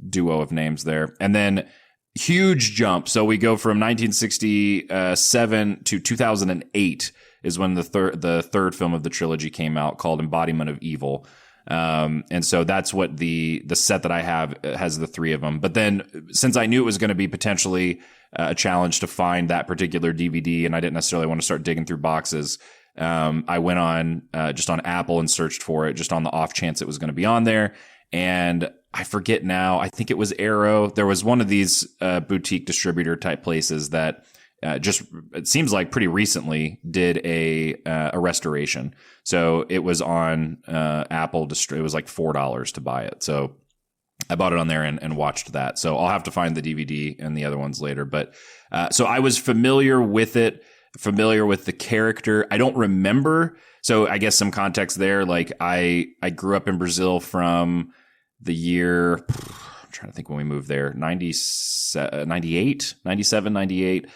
duo of names there. And then huge jump. So we go from 1967 to 2008 is when the third film of the trilogy came out, called Embodiment of Evil. And so that's what the set that I have has the 3 of them. But then since I knew it was going to be potentially a challenge to find that particular DVD, and I didn't necessarily want to start digging through boxes, I went on just on Apple and searched for it just on the off chance it was going to be on there. And I forget now, I think it was Arrow. There was one of these boutique distributor type places that it seems like pretty recently did a restoration. So it was on Apple. It was like $4 to buy it. So I bought it on there and watched that. So I'll have to find the DVD and the other ones later. But so I was familiar with it, familiar with the character. I don't remember. So I guess some context there. Like I grew up in Brazil from the year trying to think when we moved there, 98, 97, 98.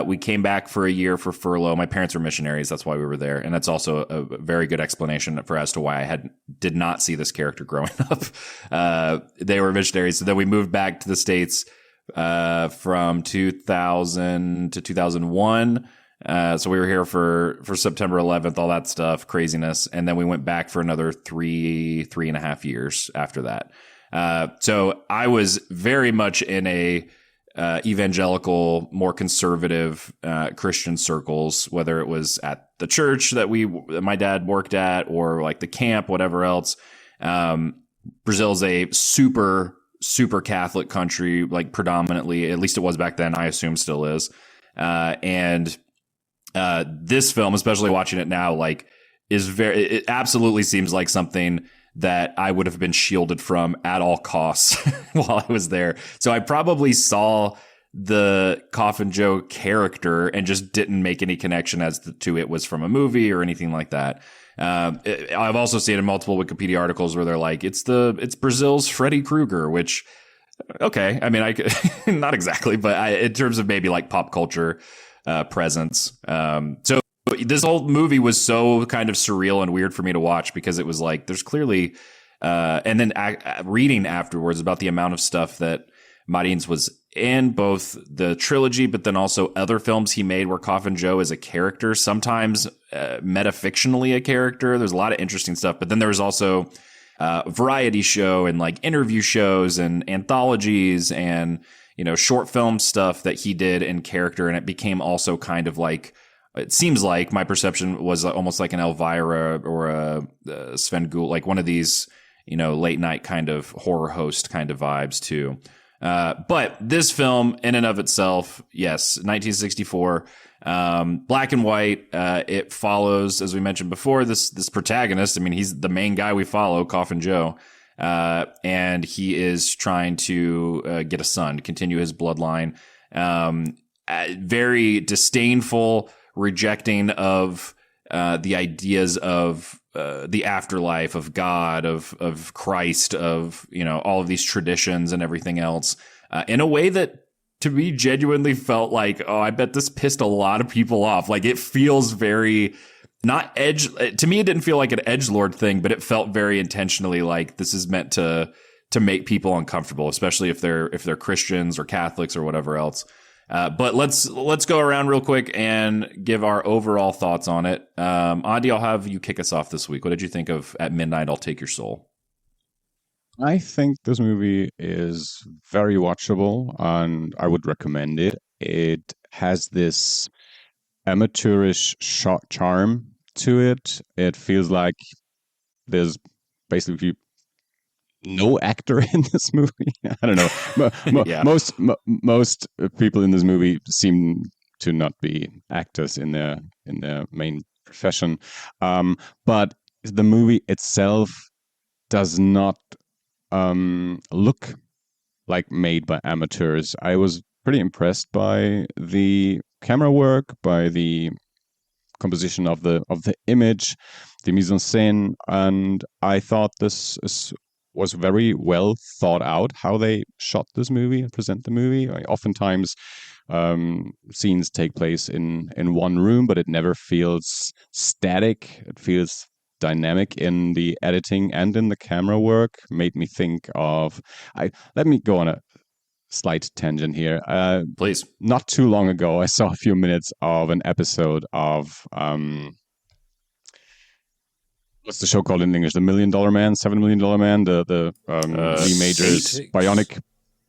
We came back for a year for furlough. My parents were missionaries. That's why we were there. And that's also a very good explanation for as to why I did not see this character growing up. They were missionaries. So then we moved back to the States, from 2000 to 2001. So we were here for September 11th, all that stuff, craziness. And then we went back for another 3.5 years after that. So I was very much in a evangelical, more conservative Christian circles, whether it was at the church that my dad worked at or like the camp, whatever else. Brazil's a super Catholic country, like predominantly, at least it was back then, I assume still is. And this film, especially watching it now, like it absolutely seems like something that I would have been shielded from at all costs while I was there. So I probably saw the Coffin Joe character and just didn't make any connection as to it was from a movie or anything like that. I've also seen in multiple Wikipedia articles where they're like, it's Brazil's Freddy Krueger, which, okay. I mean, not exactly, but in terms of maybe like pop culture, presence. So this whole movie was so kind of surreal and weird for me to watch because it was like, there's clearly, and then reading afterwards about the amount of stuff that Marins was in both the trilogy, but then also other films he made where Coffin Joe is a character, sometimes metafictionally a character. There's a lot of interesting stuff, but then there was also variety show and like interview shows and anthologies and, short film stuff that he did in character. And it became also kind of like, it seems like my perception was almost like an Elvira or a Sven Gould, like one of these, late night kind of horror host kind of vibes too. But this film in and of itself, yes, 1964, black and white. It follows, as we mentioned before, this protagonist. I mean, he's the main guy we follow, Coffin Joe. And he is trying to get a son, continue his bloodline. Very disdainful, rejecting of the ideas of the afterlife, of God, of Christ, of all of these traditions and everything else, in a way that to me genuinely felt like, oh, I bet this pissed a lot of people off. Like it feels very not edge. To me, it didn't feel like an edgelord thing, but it felt very intentionally like this is meant to make people uncomfortable, especially if they're Christians or Catholics or whatever else. But let's go around real quick and give our overall thoughts on it. Andi, I'll have you kick us off this week. What did you think of At Midnight, I'll Take Your Soul? I think this movie is very watchable and I would recommend it. It has this amateurish charm to it. It feels like there's basically no actor in this movie. I don't know. Yeah. Most people in this movie seem to not be actors in their main profession. But the movie itself does not look like made by amateurs. I was pretty impressed by the camera work, by the composition of the image, the mise en scène, and I thought this was very well thought out how they shot this movie and present the movie. Oftentimes scenes take place in one room, but it never feels static. It feels dynamic in the editing and in the camera work. Made me think of let me go on a slight tangent here. Please. Not too long ago, I saw a few minutes of an episode of what's the show called in English? The $1 Million Man, $7 Million Man, the Lee Majors bionic.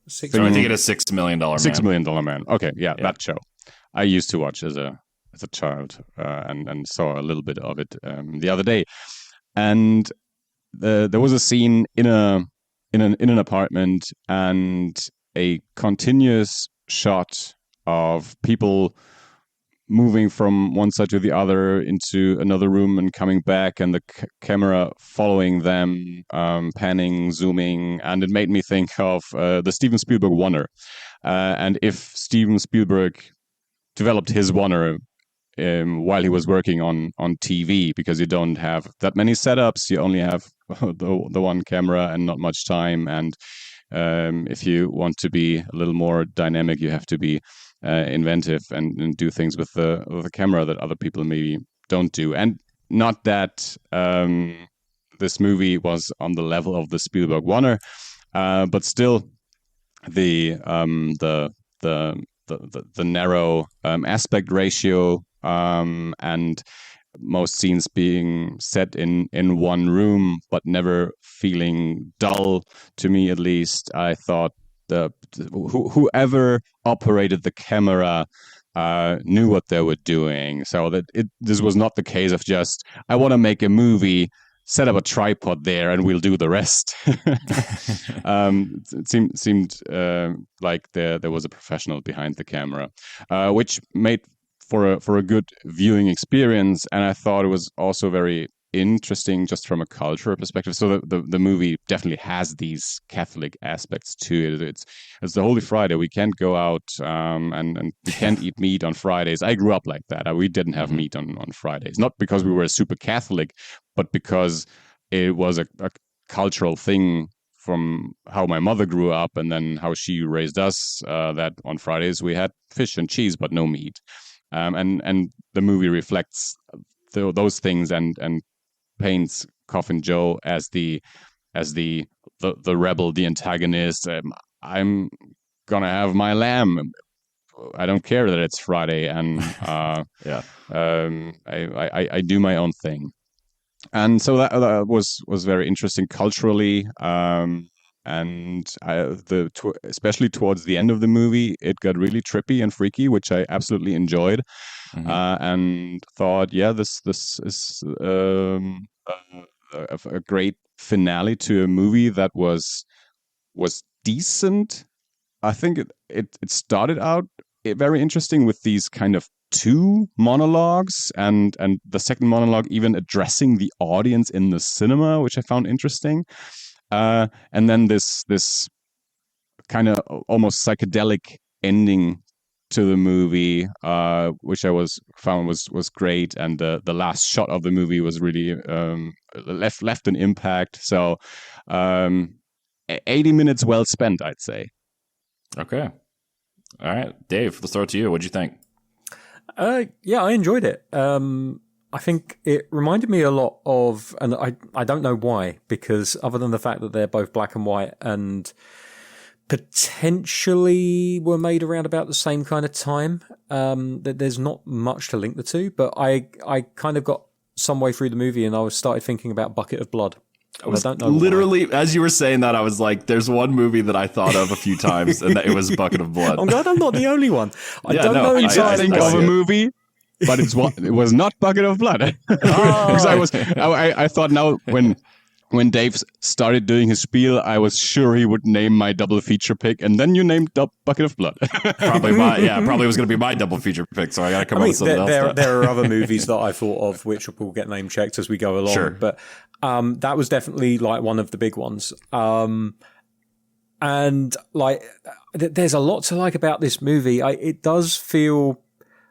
$6 I think it is $6 Million Man. $6 Million Man. Okay, yeah, that show. I used to watch as a child and saw a little bit of it the other day, and there was a scene in an apartment and a continuous shot of people moving from one side to the other into another room and coming back, and the camera following them, panning, zooming, and it made me think of the Steven Spielberg Oner. And if Steven Spielberg developed his Oner while he was working on TV, because you don't have that many setups, you only have the one camera and not much time, and If you want to be a little more dynamic, you have to be inventive and do things with the camera that other people maybe don't do. And not that this movie was on the level of the Spielberg Warner, but still the narrow aspect ratio and most scenes being set in one room but never feeling dull, to me at least. I thought whoever operated the camera knew what they were doing, so that this was not the case of just, I want to make a movie, set up a tripod there and we'll do the rest. It seemed like there was a professional behind the camera, which made for a good viewing experience. And I thought it was also very interesting just from a cultural perspective. So the movie definitely has these Catholic aspects to it. It's the Holy Friday. We can't go out and we can't eat meat on Fridays. I grew up like that. We didn't have meat on Fridays, not because we were super Catholic, but because it was a cultural thing from how my mother grew up and then how she raised us, that on Fridays we had fish and cheese but no meat. And the movie reflects those things and paints Coffin Joe as the rebel, the antagonist. I'm gonna have my lamb. I don't care that it's Friday, and I do my own thing. And so that was very interesting culturally. And especially towards the end of the movie, it got really trippy and freaky, which I absolutely enjoyed, and thought, this is a great finale to a movie that was decent. I think it started out very interesting with these kind of two monologues, and the second monologue even addressing the audience in the cinema, which I found interesting. And then this kind of almost psychedelic ending to the movie, which I found was great, and the last shot of the movie was really left an impact. So 80 minutes well spent, I'd say. Okay, all right, Dave, let's throw it to you. What'd you think? Yeah, I enjoyed it. I think it reminded me a lot of, and I don't know why, because other than the fact that they're both black and white and potentially were made around about the same kind of time, that there's not much to link the two. But I kind of got some way through the movie and I started thinking about Bucket of Blood. I don't know literally, why. As you were saying that, I was like, there's one movie that I thought of a few times, and that it was Bucket of Blood. I'm glad I'm not the only one. I think of a movie, but it was not Bucket of Blood. Because I thought now when Dave started doing his spiel, I was sure he would name my double feature pick, and then you named Bucket of Blood. Probably was going to be my double feature pick, so I got to come up with something else. There are other movies that I thought of which will get name checked as we go along, sure. But that was definitely like one of the big ones. And like, there's a lot to like about this movie. It does feel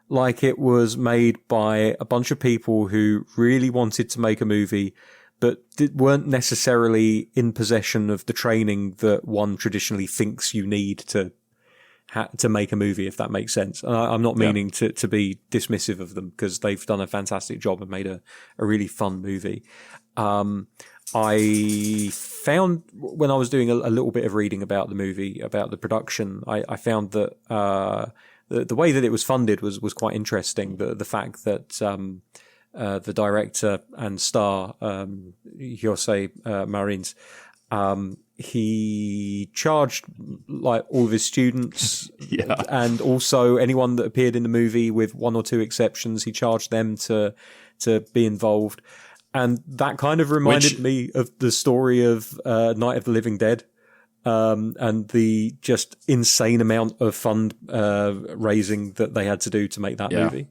like it was made by a bunch of people who really wanted to make a movie, but weren't necessarily in possession of the training that one traditionally thinks you need to make a movie, if that makes sense. And I'm not meaning to be dismissive of them, because they've done a fantastic job and made a really fun movie. I found when I was doing a little bit of reading about the movie, about the production, I found that the way that it was funded was quite interesting. The fact that the director and star, Jose Marins, he charged like all of his students and also anyone that appeared in the movie, with one or two exceptions, he charged them to be involved. And that kind of reminded me of the story of Night of the Living Dead, and the just insane amount of fund raising that they had to do to make that movie.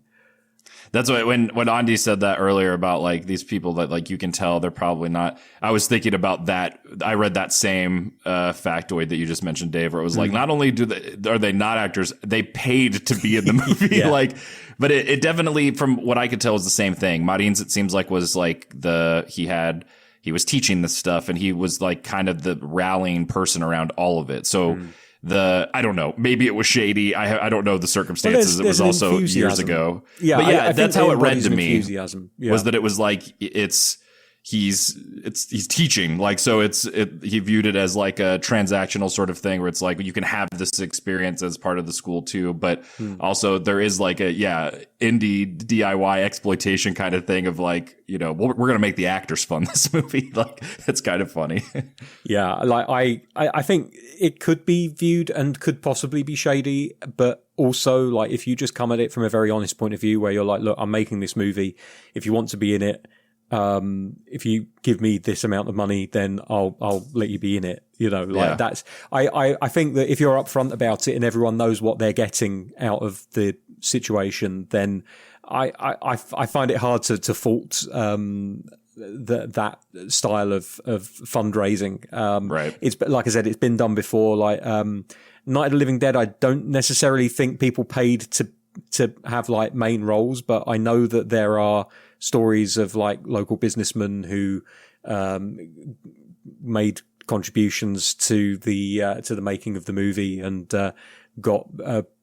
That's why when Andi said that earlier about like these people that like you can tell they're probably not. I was thinking about that. I read that same factoid that you just mentioned, Dave, where it was like, not only are they not actors, they paid to be in the movie. But it definitely, from what I could tell, was the same thing. Marins, it seems like, was like he had he was teaching this stuff, and he was like kind of the rallying person around all of it. So I don't know, maybe it was shady. I don't know the circumstances. It was also years ago. Yeah, but yeah, that's how it read to me. Yeah. Was that it was like he's teaching, like, so he viewed it as like a transactional sort of thing where it's like you can have this experience as part of the school too, but also there is like a indie DIY exploitation kind of thing of like, you know, we're gonna make the actors fund this movie. Like, it's kind of funny. Yeah, like I think it could be viewed and could possibly be shady, but also, like, if you just come at it from a very honest point of view where you're like, look, I'm making this movie, if you want to be in it, if you give me this amount of money, then I'll let you be in it. You know, like that's, I think that if you're upfront about it and everyone knows what they're getting out of the situation, then I find it hard to fault, that style of fundraising. Right. It's, like I said, it's been done before. Like, Night of the Living Dead, I don't necessarily think people paid to have like main roles, but I know that there are stories of like local businessmen who made contributions to the making of the movie and got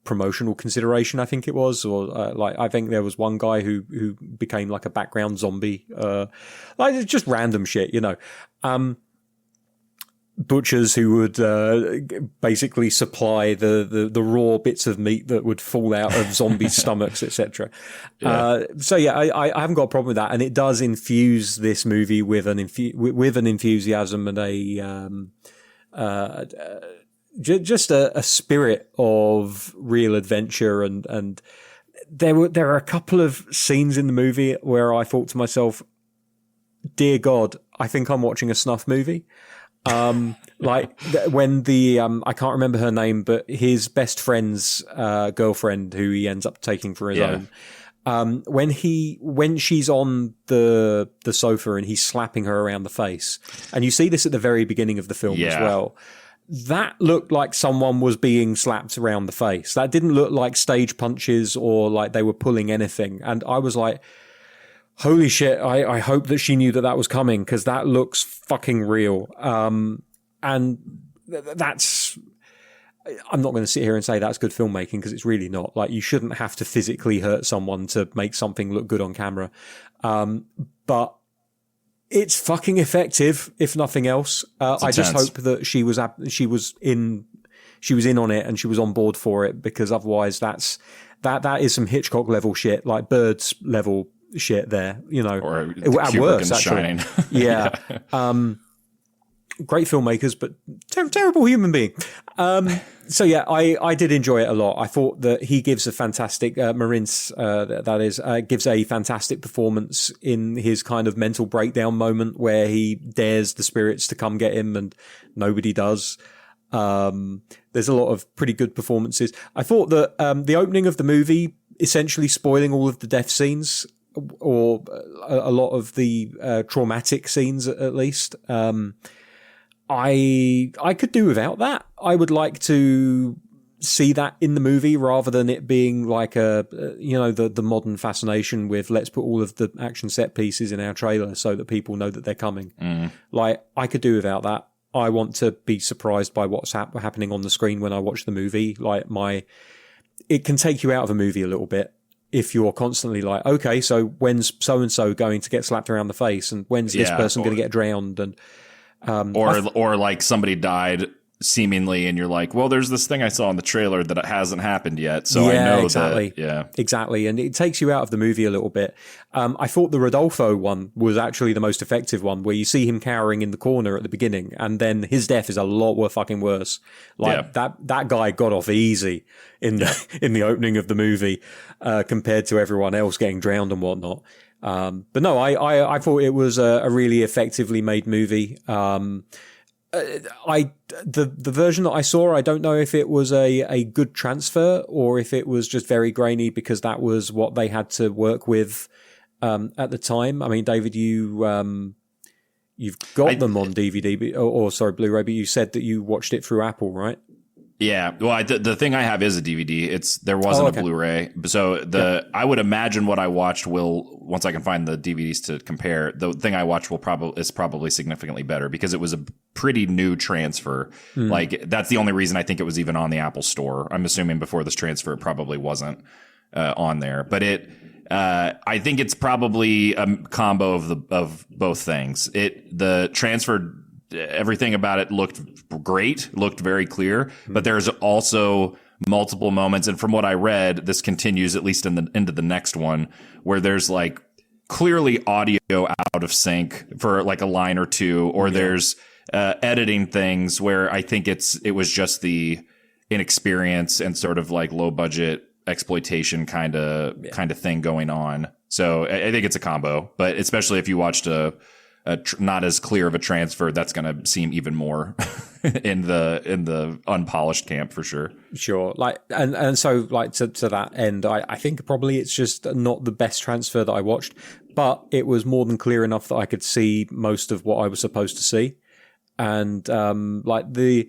promotional consideration, I think it was, or like I think there was one guy who became like a background zombie, like it's just random shit, you know. Butchers who would basically supply the raw bits of meat that would fall out of zombie stomachs, etc. So yeah, I haven't got a problem with that, and it does infuse this movie with an enthusiasm and just a spirit of real adventure, and there are a couple of scenes in the movie where I thought to myself, dear God, I think I'm watching a snuff movie. Like when I can't remember her name, but his best friend's girlfriend, who he ends up taking for his own, when she's on the sofa and he's slapping her around the face, and you see this at the very beginning of the film as well. That looked like someone was being slapped around the face. That didn't look like stage punches or like they were pulling anything. And I was like, holy shit, I hope that she knew that was coming, because that looks fucking real. And that's... I'm not going to sit here and say that's good filmmaking, because it's really not. Like, you shouldn't have to physically hurt someone to make something look good on camera. But it's fucking effective, if nothing else. I just hope that she was in on it and she was on board for it, because otherwise that is some Hitchcock level shit, like Birds level shit there, you know, or at worst, actually. Shining. Yeah. Great filmmakers, but terrible human being. So yeah, I did enjoy it a lot. I thought that he gives a fantastic, Marins, gives a fantastic performance in his kind of mental breakdown moment where he dares the spirits to come get him and nobody does. There's a lot of pretty good performances. I thought that, the opening of the movie, essentially spoiling all of the death scenes, or a lot of the traumatic scenes at least. I could do without that. I would like to see that in the movie rather than it being like the modern fascination with let's put all of the action set pieces in our trailer so that people know that they're coming. Like, I could do without that. I want to be surprised by what's happening on the screen when I watch the movie. Like, it can take you out of a movie a little bit if you're constantly like, okay, so when's so-and-so going to get slapped around the face, and when's this person going to get drowned, and or like somebody died seemingly, and you're like, well, there's this thing I saw in the trailer that hasn't happened yet, so I know exactly. that. Exactly, and it takes you out of the movie a little bit. I thought the Rodolfo one was actually the most effective one, where you see him cowering in the corner at the beginning, and then his death is a lot fucking worse. Like, that guy got off easy in the opening of the movie, compared to everyone else getting drowned and whatnot. But no, I thought it was a really effectively made movie. The version that I saw, I don't know if it was a good transfer or if it was just very grainy because that was what they had to work with at the time. I mean, David, you've got them on DVD or sorry, Blu-ray, but you said that you watched it through Apple, right? Yeah, well, the thing I have is a DVD. There wasn't a Blu-ray, so I would imagine what I watched will, once I can find the DVDs to compare, the thing I watched is probably significantly better because it was a pretty new transfer. Like that's the only reason I think it was even on the Apple Store. I'm assuming before this transfer, it probably wasn't on there, but I think it's probably a combo of both things. The transfer. Everything about it looked great, looked very clear, but there's also multiple moments. And from what I read, this continues at least into the next one where there's like clearly audio out of sync for like a line or two, or there's editing things where I think it was just the inexperience and sort of like low budget exploitation kind of thing going on. So I think it's a combo, but especially if you watched not as clear of a transfer, that's going to seem even more in the unpolished camp for sure. Sure. Like, and so like to that end, I think probably it's just not the best transfer that I watched, but it was more than clear enough that I could see most of what I was supposed to see. And, like the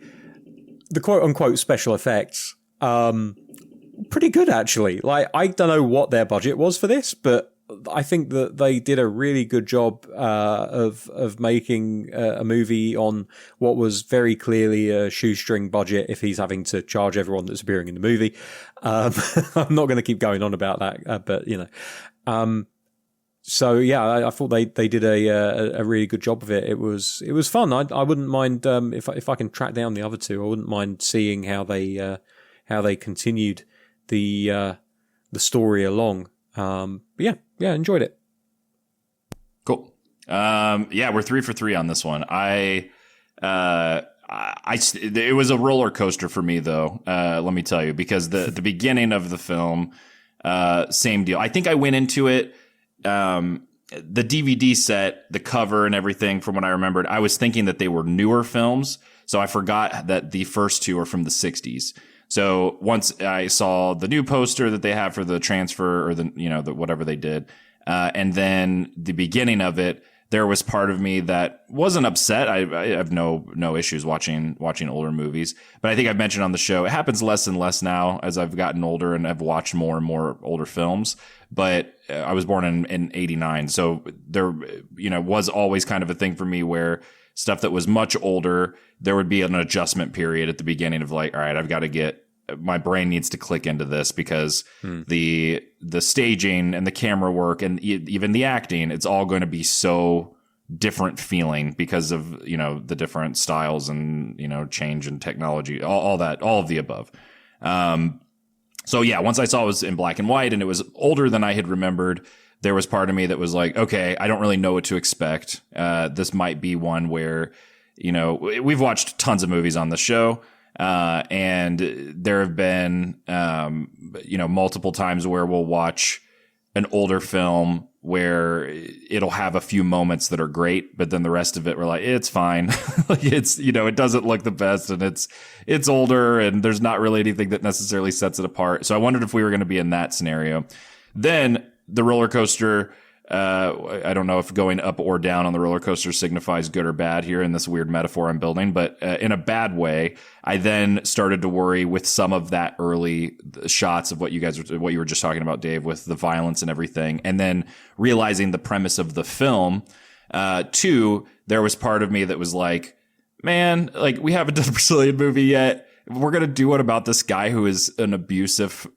quote unquote special effects, pretty good actually. Like, I don't know what their budget was for this, but I think that they did a really good job of making a movie on what was very clearly a shoestring budget if he's having to charge everyone that's appearing in the movie. I'm not going to keep going on about that, but you know. So yeah, I thought they did a really good job of it. It was fun. I wouldn't mind if I can track down the other two. I wouldn't mind seeing how they continued the story along. But yeah, enjoyed it. Cool. Yeah, we're 3 for 3 on this one. It was a roller coaster for me though. Let me tell you, because the beginning of the film, same deal. I think I went into it, the DVD set, the cover and everything from what I remembered, I was thinking that they were newer films. So I forgot that the first two are from the 60s. So once I saw the new poster that they have for the transfer or the whatever they did, and then the beginning of it, there was part of me that wasn't upset. I have no issues watching older movies, but I think I've mentioned on the show, it happens less and less now as I've gotten older and I've watched more and more older films. But I was born in 89. So there, was always kind of a thing for me where stuff that was much older, there would be an adjustment period at the beginning of like, all right, I've got to my brain needs to click into this because the staging and the camera work and even the acting, it's all going to be so different feeling because of, the different styles and, change in technology, all of the above. So yeah, once I saw it was in black and white and it was older than I had remembered, there was part of me that was like, okay, I don't really know what to expect. This might be one where, we've watched tons of movies on the show. And there have been, multiple times where we'll watch an older film where it'll have a few moments that are great, but then the rest of it, we're like, it's fine. Like it's, it doesn't look the best and it's older and there's not really anything that necessarily sets it apart. So I wondered if we were going to be in that scenario. Then the roller coaster, I don't know if going up or down on the roller coaster signifies good or bad here in this weird metaphor I'm building, but in a bad way, I then started to worry with some of that early shots of what you were just talking about, Dave, with the violence and everything. And then realizing the premise of the film, too, there was part of me that was like, man, like we haven't done a Brazilian movie yet. We're going to do what about this guy who is an abusive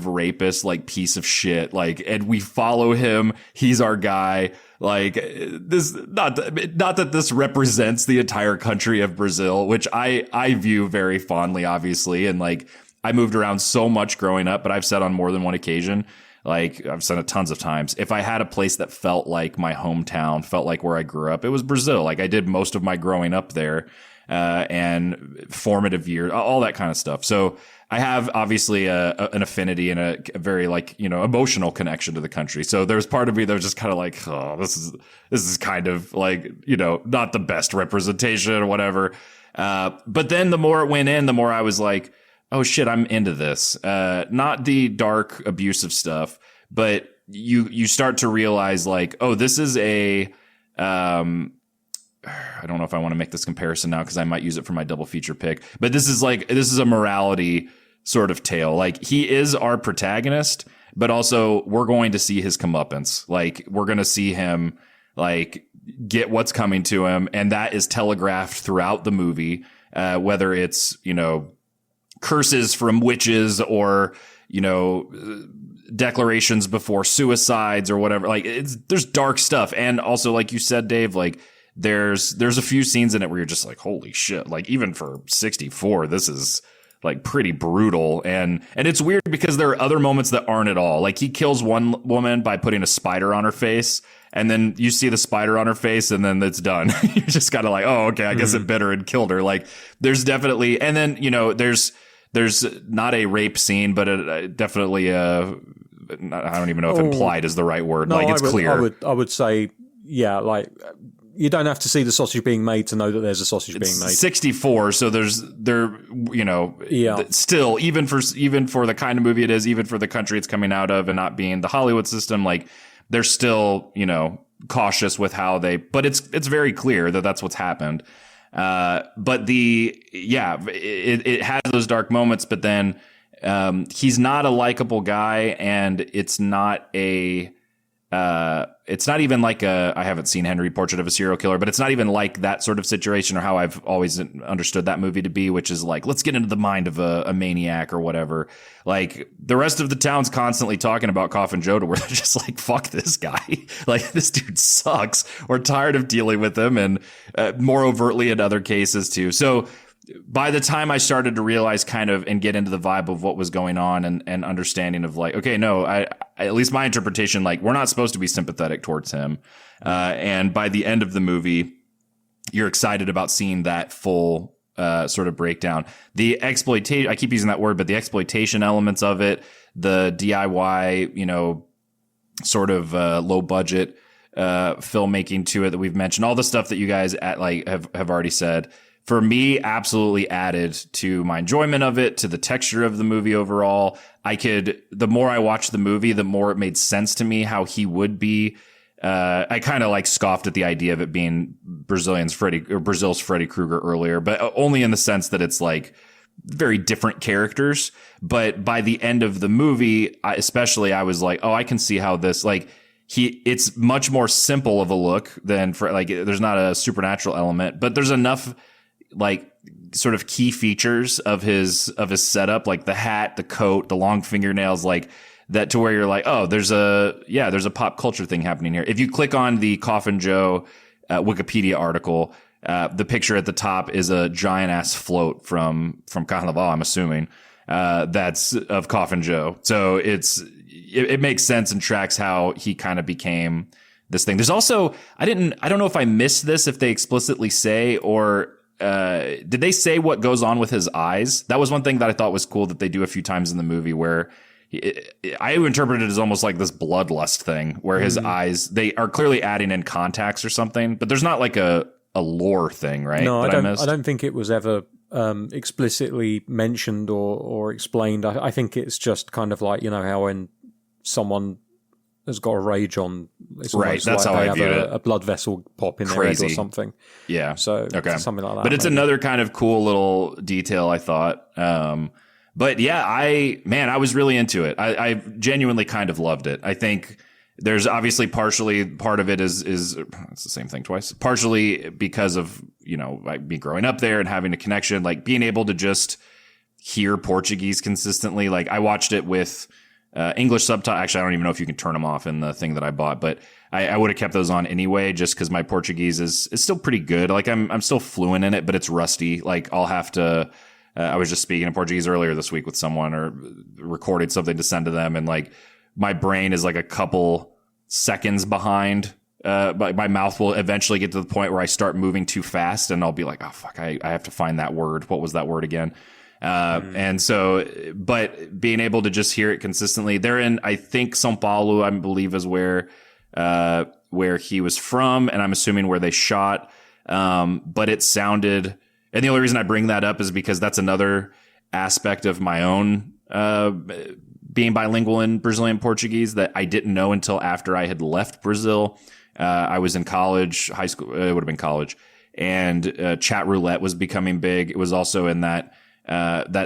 rapist, like piece of shit. Like, and we follow him. He's our guy. Like this, not that this represents the entire country of Brazil, which I view very fondly, obviously. And like, I moved around so much growing up, but I've said on more than one occasion, like I've said it tons of times, if I had a place that felt like my hometown, felt like where I grew up, it was Brazil. Like I did most of my growing up there. And formative years, all that kind of stuff. So I have obviously an affinity and a very emotional connection to the country. So there's part of me that was just kind of like, oh, this is kind of like, not the best representation or whatever. But then the more it went in, the more I was like, oh shit, I'm into this. Not the dark abusive stuff, but you start to realize like, oh, this is I don't know if I want to make this comparison now because I might use it for my double feature pick, but this is a morality sort of tale. Like, he is our protagonist, but also we're going to see his comeuppance. Like, we're going to see him like get what's coming to him. And that is telegraphed throughout the movie, whether it's, curses from witches or, declarations before suicides or whatever. Like, there's dark stuff. And also, like you said, Dave, like, there's a few scenes in it where you're just like, holy shit. Like, even for 64, this is like pretty brutal. And it's weird because there are other moments that aren't at all. Like, he kills one woman by putting a spider on her face, and then you see the spider on her face, and then it's done. You're just kind of like, oh, okay, I guess it bit her and killed her. Like, there's definitely, and then, there's not a rape scene, but definitely I don't even know if implied is the right word. No, like, it's clear. I would say, yeah, like, you don't have to see the sausage being made to know that there's a sausage being made. 64, so still, even for the kind of movie it is, even for the country it's coming out of and not being the Hollywood system, like, they're still, cautious with how but it's very clear that that's what's happened. But it has those dark moments, but then, he's not a likable guy, and it's not even like I haven't seen Henry Portrait of a Serial Killer, but it's not even like that sort of situation or how I've always understood that movie to be, which is like, let's get into the mind of a maniac or whatever. Like, the rest of the town's constantly talking about Coffin Joe to where they're just like, fuck this guy. Like, this dude sucks. We're tired of dealing with him, and more overtly in other cases too. So by the time I started to realize kind of and get into the vibe of what was going on and understanding of like, okay, no, at least my interpretation, like, we're not supposed to be sympathetic towards him. And by the end of the movie, you're excited about seeing that full sort of breakdown. The exploitation, I keep using that word, but the exploitation elements of it, the DIY, sort of low budget filmmaking to it that we've mentioned, all the stuff that you guys have already said, for me, absolutely added to my enjoyment of it, to the texture of the movie overall. The more I watched the movie, the more it made sense to me how he would be. I kind of like scoffed at the idea of it being Brazil's Freddy Krueger earlier, but only in the sense that it's like very different characters. But by the end of the movie, I was like, oh, I can see how this, like, it's much more simple of a look than there's not a supernatural element, but there's enough like sort of key features of his setup, like the hat, the coat, the long fingernails, like that, to where you're like, oh, there's a pop culture thing happening here. If you click on the Coffin Joe Wikipedia article, the picture at the top is a giant ass float from Carnival, I'm assuming, that's of Coffin Joe. So it makes sense and tracks how he kind of became this thing. There's also, I don't know if I missed this, if they explicitly say, or did they say what goes on with his eyes? That was one thing that I thought was cool that they do a few times in the movie, where I interpreted it as almost like this bloodlust thing, where his eyes, they are clearly adding in contacts or something, but there's not like a lore thing, right? No, I don't think it was ever explicitly mentioned or explained. I think it's just kind of like, how when someone has got a rage on, it's right, that's like how they I viewed it. A blood vessel pop in their head or something. Yeah. So okay, something like that. But it's another kind of cool little detail, I thought. But yeah, I was really into it. I genuinely kind of loved it. I think there's obviously partially part of it is it's the same thing twice. Partially because of, like me growing up there and having a connection, like being able to just hear Portuguese consistently. Like, I watched it with English subtitles. Actually, I don't even know if you can turn them off in the thing that I bought, but I would have kept those on anyway, just because my Portuguese is still pretty good. Like, I'm still fluent in it, but it's rusty. Like, I'll have to. I was just speaking in Portuguese earlier this week with someone, or recording something to send to them, and like my brain is like a couple seconds behind. But my mouth will eventually get to the point where I start moving too fast, and I'll be like, oh fuck, I have to find that word. What was that word again? And so, but being able to just hear it consistently, they're in, I think, São Paulo, I believe, is where he was from, and I'm assuming where they shot. But it sounded, and the only reason I bring that up is because that's another aspect of my own, being bilingual in Brazilian Portuguese that I didn't know until after I had left Brazil. I was in college, high school. It would have been college, and chat roulette was becoming big. It was also in that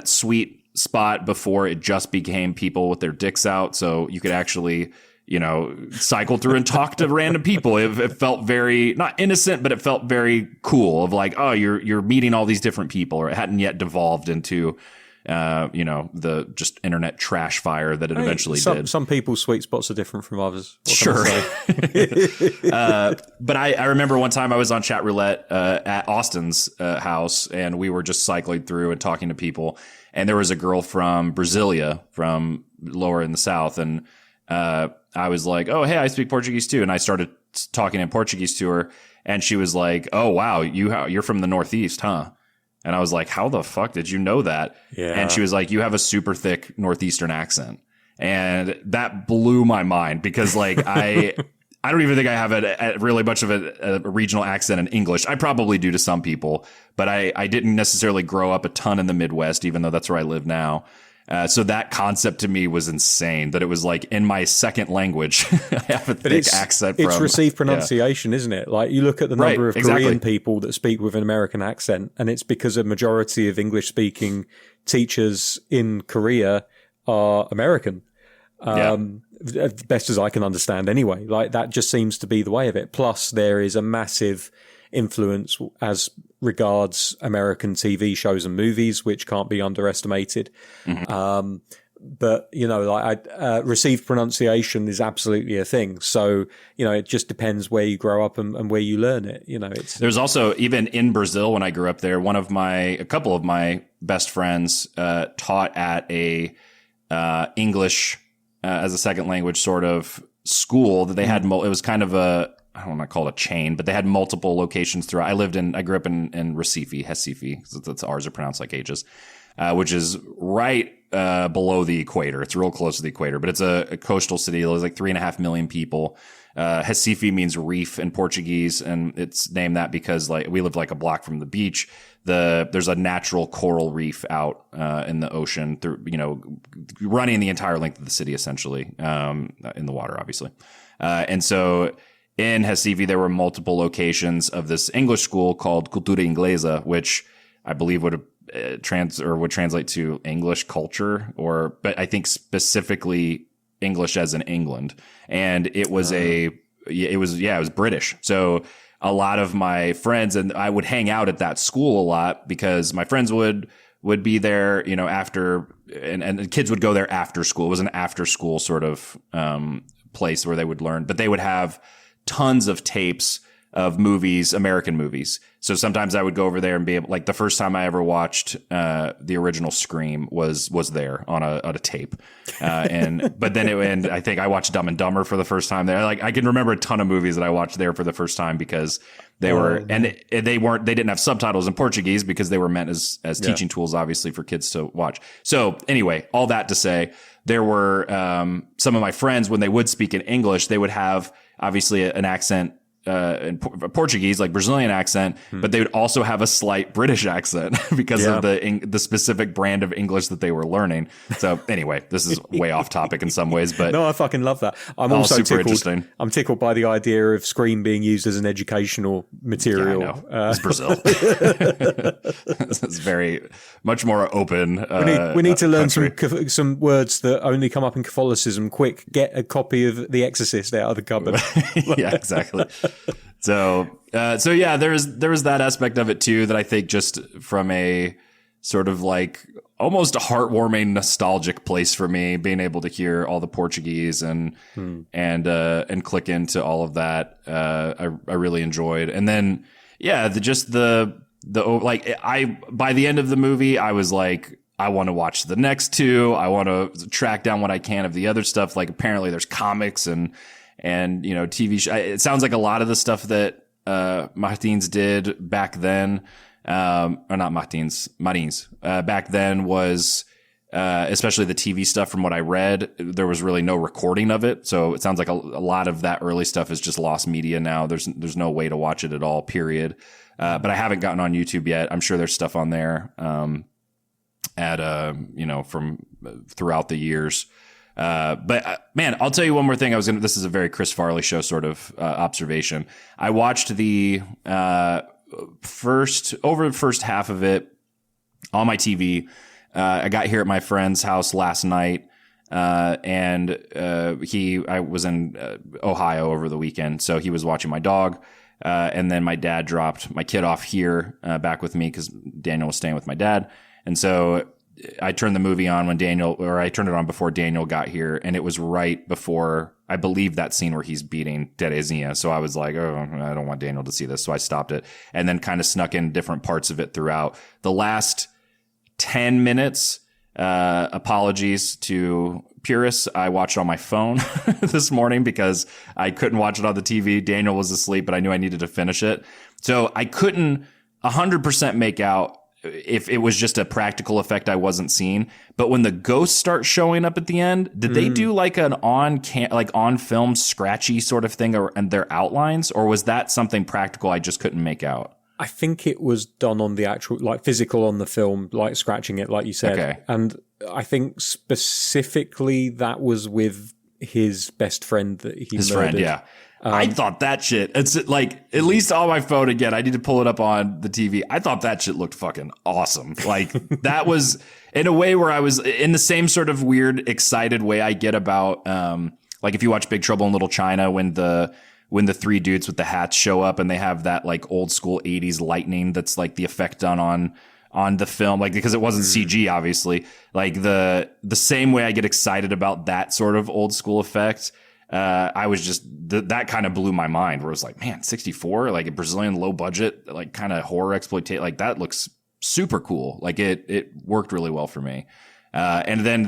sweet spot before it just became people with their dicks out, so you could actually, cycle through and talk to random people. It felt very not innocent, but it felt very cool. Of like, oh, you're meeting all these different people, or it hadn't yet devolved into, the just internet trash fire that it eventually did. Some people's sweet spots are different from others. Sure. But I remember one time I was on chat roulette at Austin's house, and we were just cycling through and talking to people. And there was a girl from Brasilia, from lower in the south, and I was like, "Oh, hey, I speak Portuguese too." And I started talking in Portuguese to her, and she was like, "Oh, wow, you're from the Northeast, huh?" And I was like, "How the fuck did you know that?" Yeah. And she was like, "You have a super thick Northeastern accent," and that blew my mind because, like, I don't even think I have a really much of a regional accent in English. I probably do to some people, but I didn't necessarily grow up a ton in the Midwest, even though that's where I live now. So that concept to me was insane, that it was like in my second language, I have a thick accent. It's received pronunciation, isn't it? Like, you look at the number of Korean people that speak with an American accent, and it's because a majority of English speaking teachers in Korea are American. Best as I can understand anyway. Like, that just seems to be the way of it. Plus, there is a massive influence as regards American TV shows and movies, which can't be underestimated. Mm-hmm. But, received pronunciation is absolutely a thing. So, it just depends where you grow up and where you learn it. There's also, even in Brazil, when I grew up there, a couple of my best friends taught at a English as a second language sort of school that they had. It was kind of I don't want to call it a chain, but they had multiple locations throughout. I grew up in Recife. So that's ours are pronounced like H's, which is right below the equator. It's real close to the equator, but it's a coastal city. There's like 3.5 million people. Recife means reef in Portuguese, and it's named that because like we live like a block from the beach. There's a natural coral reef out in the ocean, through running the entire length of the city, essentially, in the water, obviously. And so in Recife, there were multiple locations of this English school called Cultura Inglesa, which I believe would translate to English culture, but I think specifically English as in England. And it was it was British. So a lot of my friends, and I would hang out at that school a lot because my friends would be there, after, and the kids would go there after school. It was an after school sort of place where they would learn, but they would have tons of tapes of movies, American movies. So sometimes I would go over there and be able, like the first time I ever watched the original Scream was there on a tape. But then I think I watched Dumb and Dumber for the first time there. Like, I can remember a ton of movies that I watched there for the first time because they didn't have subtitles in Portuguese because they were meant as teaching tools, obviously, for kids to watch. So anyway, all that to say, there were some of my friends, when they would speak in English, they would have obviously an accent in Portuguese, like Brazilian accent, but they would also have a slight British accent because of the specific brand of English that they were learning. So anyway, this is way off topic in some ways, but no, I fucking love that. I'm also super tickled. Interesting. I'm tickled by the idea of Scream being used as an educational material. Yeah, I know. It's Brazil. It's very much more open. We need to learn some words that only come up in Catholicism. Quick, get a copy of The Exorcist out of the cupboard. Yeah, exactly. So yeah, there was that aspect of it too that I think just from a sort of like almost a heartwarming, nostalgic place for me, being able to hear all the Portuguese and click into all of that, I really enjoyed. And then yeah, by the end of the movie, I was like, I want to watch the next two. I want to track down what I can of the other stuff. Like, apparently there's comics and TV show. It sounds like a lot of the stuff that Martins did back then, or not Martins, back then was, especially the TV stuff. From what I read, there was really no recording of it, so it sounds like a lot of that early stuff is just lost media now. There's no way to watch it at all. Period. But I haven't gotten on YouTube yet. I'm sure there's stuff on there from throughout the years. Man, I'll tell you one more thing. This is a very Chris Farley show sort of observation. I watched the first half of it on my TV. I got here at my friend's house last night, and I was in Ohio over the weekend, so he was watching my dog, and then my dad dropped my kid off here back with me because Daniel was staying with my dad, and so I turned the movie on I turned it on before Daniel got here, and it was right before, I believe, that scene where he's beating Terezinha. So I was like, oh, I don't want Daniel to see this. So I stopped it and then kind of snuck in different parts of it throughout. The last 10 minutes, apologies to purists, I watched on my phone this morning because I couldn't watch it on the TV. Daniel was asleep, but I knew I needed to finish it. So I couldn't 100% make out if it was just a practical effect I wasn't seeing. But when the ghosts start showing up at the end, did they do like an on film scratchy sort of thing and their outlines, or was that something practical I just couldn't make out? I think it was done on the actual, like, physical on the film, like scratching it, like you said. Okay. And I think specifically that was with his best friend that he murdered. Friend, yeah. I thought that shit, it's like, at least on my phone again, I need to pull it up on the TV. I thought that shit looked fucking awesome. Like, that was in a way where I was in the same sort of weird, excited way I get about, like if you watch Big Trouble in Little China, when the three dudes with the hats show up and they have that like old school 80s lightning that's like the effect done on the film, like, because it wasn't CG, obviously. Like the same way I get excited about that sort of old school effect. I was just, that kind of blew my mind, where it was like, man, 64, like a Brazilian low budget, like kind of horror exploitation, like that looks super cool. Like it worked really well for me. And then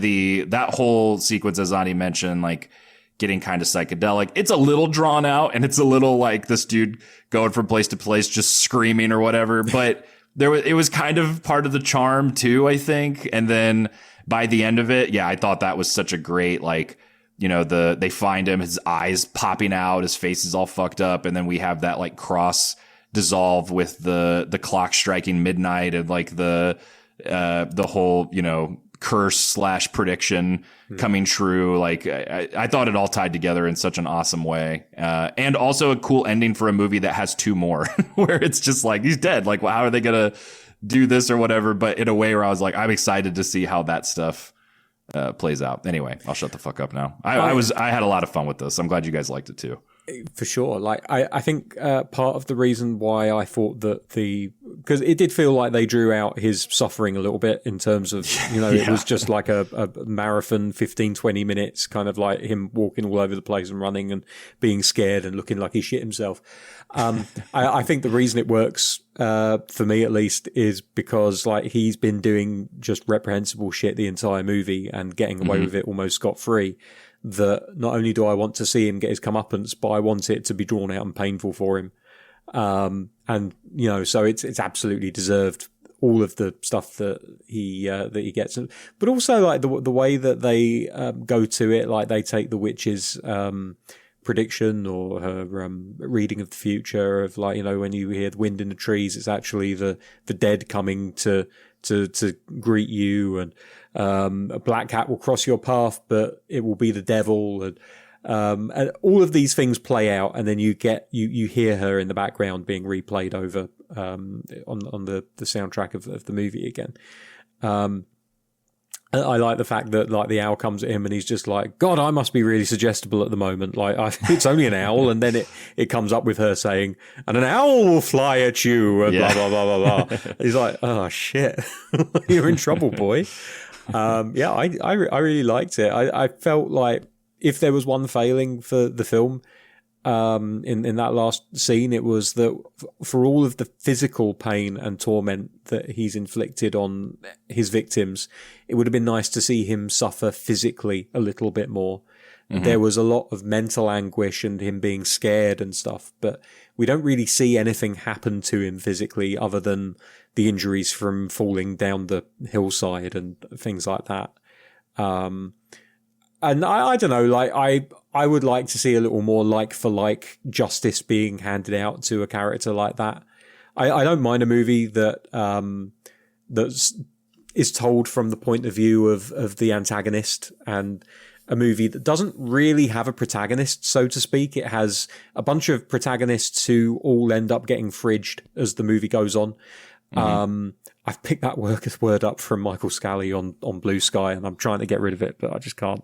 that whole sequence, as Andi mentioned, like getting kind of psychedelic, it's a little drawn out and it's a little like this dude going from place to place, just screaming or whatever. But it was kind of part of the charm too, I think. And then by the end of it, yeah, I thought that was such a great, like, you know, they find him, his eyes popping out, his face is all fucked up. And then we have that like cross dissolve with the clock striking midnight and like the whole, you know, curse / prediction coming true. Like I thought it all tied together in such an awesome way. And also a cool ending for a movie that has two more where it's just like, he's dead. Like, well, how are they going to do this or whatever? But in a way where I was like, I'm excited to see how that stuff plays out. Anyway, I'll shut the fuck up now. I had a lot of fun with this. I'm glad you guys liked it too. For sure. Like I think part of the reason why I thought that because it did feel like they drew out his suffering a little bit in terms of, you know, It was just like a marathon, 15-20 minutes, kind of like him walking all over the place and running and being scared and looking like he shit himself. I think the reason it works, for me at least, is because like he's been doing just reprehensible shit the entire movie and getting away with it almost scot-free. That not only do I want to see him get his comeuppance, but I want it to be drawn out and painful for him. And you know, so it's absolutely deserved, all of the stuff that he gets. But also like the way that they go to it, like they take the witch's prediction or her reading of the future of, like, you know, when you hear the wind in the trees, it's actually the dead coming to greet you, and a black cat will cross your path, but it will be the devil, and all of these things play out, and then you hear her in the background being replayed over on the soundtrack of the movie again. I like the fact that like the owl comes at him and he's just like, God, I must be really suggestible at the moment. Like it's only an owl, and then it comes up with her saying, and an owl will fly at you, and blah blah blah blah blah. He's like, oh shit, you're in trouble, boy. I really liked it. I felt like if there was one failing for the film, in that last scene, it was that for all of the physical pain and torment that he's inflicted on his victims, it would have been nice to see him suffer physically a little bit more. Mm-hmm. There was a lot of mental anguish and him being scared and stuff, but we don't really see anything happen to him physically other than the injuries from falling down the hillside and things like that. And I don't know, like I would like to see a little more like for like justice being handed out to a character like that. I don't mind a movie that is told from the point of view of the antagonist, and a movie that doesn't really have a protagonist, so to speak. It has a bunch of protagonists who all end up getting fridged as the movie goes on. I've picked that word up from Michael Scally on Blue Sky, and I'm trying to get rid of it, but I just can't.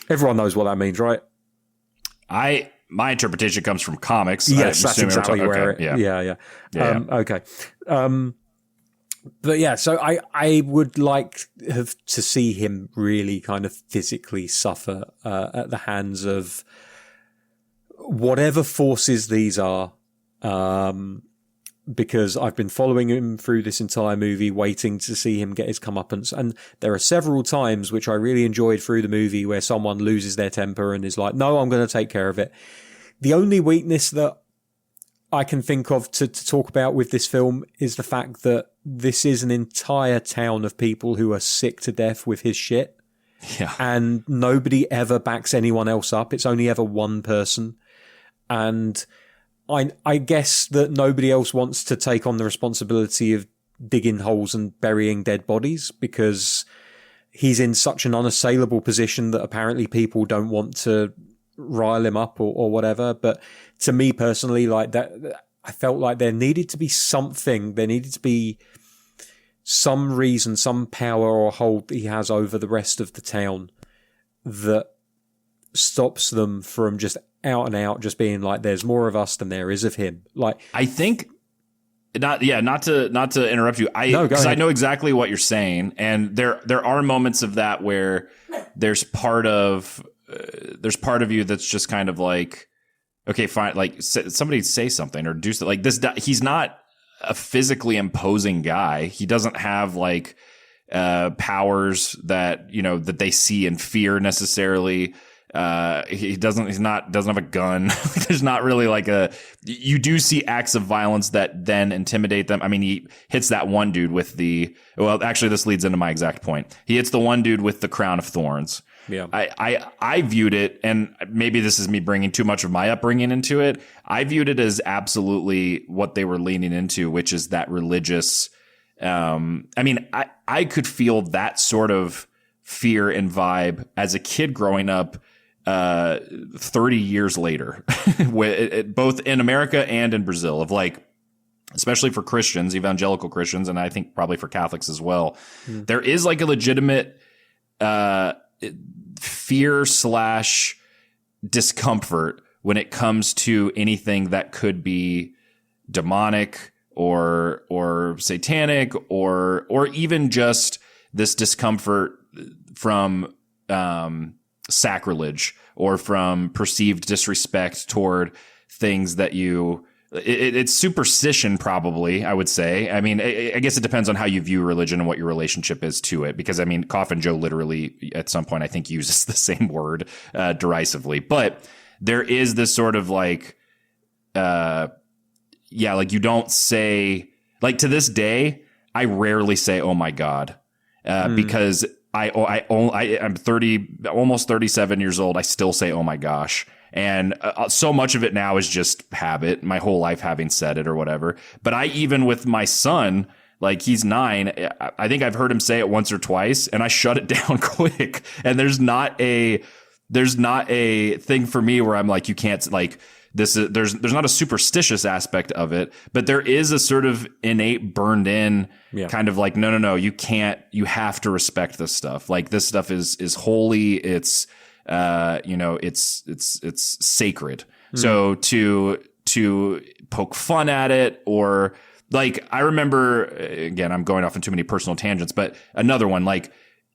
Everyone knows what that means, right? My interpretation comes from comics. Yes, that's exactly where it. Yeah. Okay. But yeah, so I would like to see him really kind of physically suffer at the hands of whatever forces these are. Because I've been following him through this entire movie, waiting to see him get his comeuppance. And there are several times, which I really enjoyed through the movie, where someone loses their temper and is like, no, I'm going to take care of it. The only weakness that I can think of to talk about with this film is the fact that this is an entire town of people who are sick to death with his shit. Yeah. And nobody ever backs anyone else up. It's only ever one person. And I guess that nobody else wants to take on the responsibility of digging holes and burying dead bodies because he's in such an unassailable position that apparently people don't want to rile him up or whatever. But to me personally, like that, I felt like there needed to be something. There needed to be some reason, some power or hold that he has over the rest of the town that stops them from just out and out just being like, there's more of us than there is of him. Like, I think not to interrupt you. Because I know exactly what you're saying. And there are moments of that where there's part of you that's just kind of like, okay, fine. Like somebody say something or do something like this. He's not a physically imposing guy. He doesn't have like, powers that, that they see and fear necessarily. He doesn't have a gun. There's not really like you do see acts of violence that then intimidate them. I mean, he hits that one dude with actually this leads into my exact point. He hits the one dude with the crown of thorns. Yeah. I viewed it, and maybe this is me bringing too much of my upbringing into it. I viewed it as absolutely what they were leaning into, which is that religious, I could feel that sort of fear and vibe as a kid growing up 30 years later, both in America and in Brazil, of like, especially for Christians, evangelical Christians, and I think probably for Catholics as well, there is like a legitimate fear / discomfort when it comes to anything that could be demonic or satanic or even just this discomfort from sacrilege or from perceived disrespect toward things that it's superstition, probably, I would say. I mean, I guess it depends on how you view religion and what your relationship is to it. Because, I mean, Coffin Joe literally, at some point, I think, uses the same word derisively. But there is this sort of like, like you don't say, like to this day, I rarely say, oh my God, because I'm 30, almost 37 years old. I still say, oh my gosh. And so much of it now is just habit, my whole life having said it or whatever. But even with my son, like he's 9, I think I've heard him say it once or twice and I shut it down quick. And there's not a thing for me where I'm like, you can't like this. There's not a superstitious aspect of it, but there is a sort of innate burned in kind of like, no, you can't, you have to respect this stuff. Like this stuff is holy. It's, it's sacred. So to poke fun at it or like, I remember, again, I'm going off on too many personal tangents, but another one, like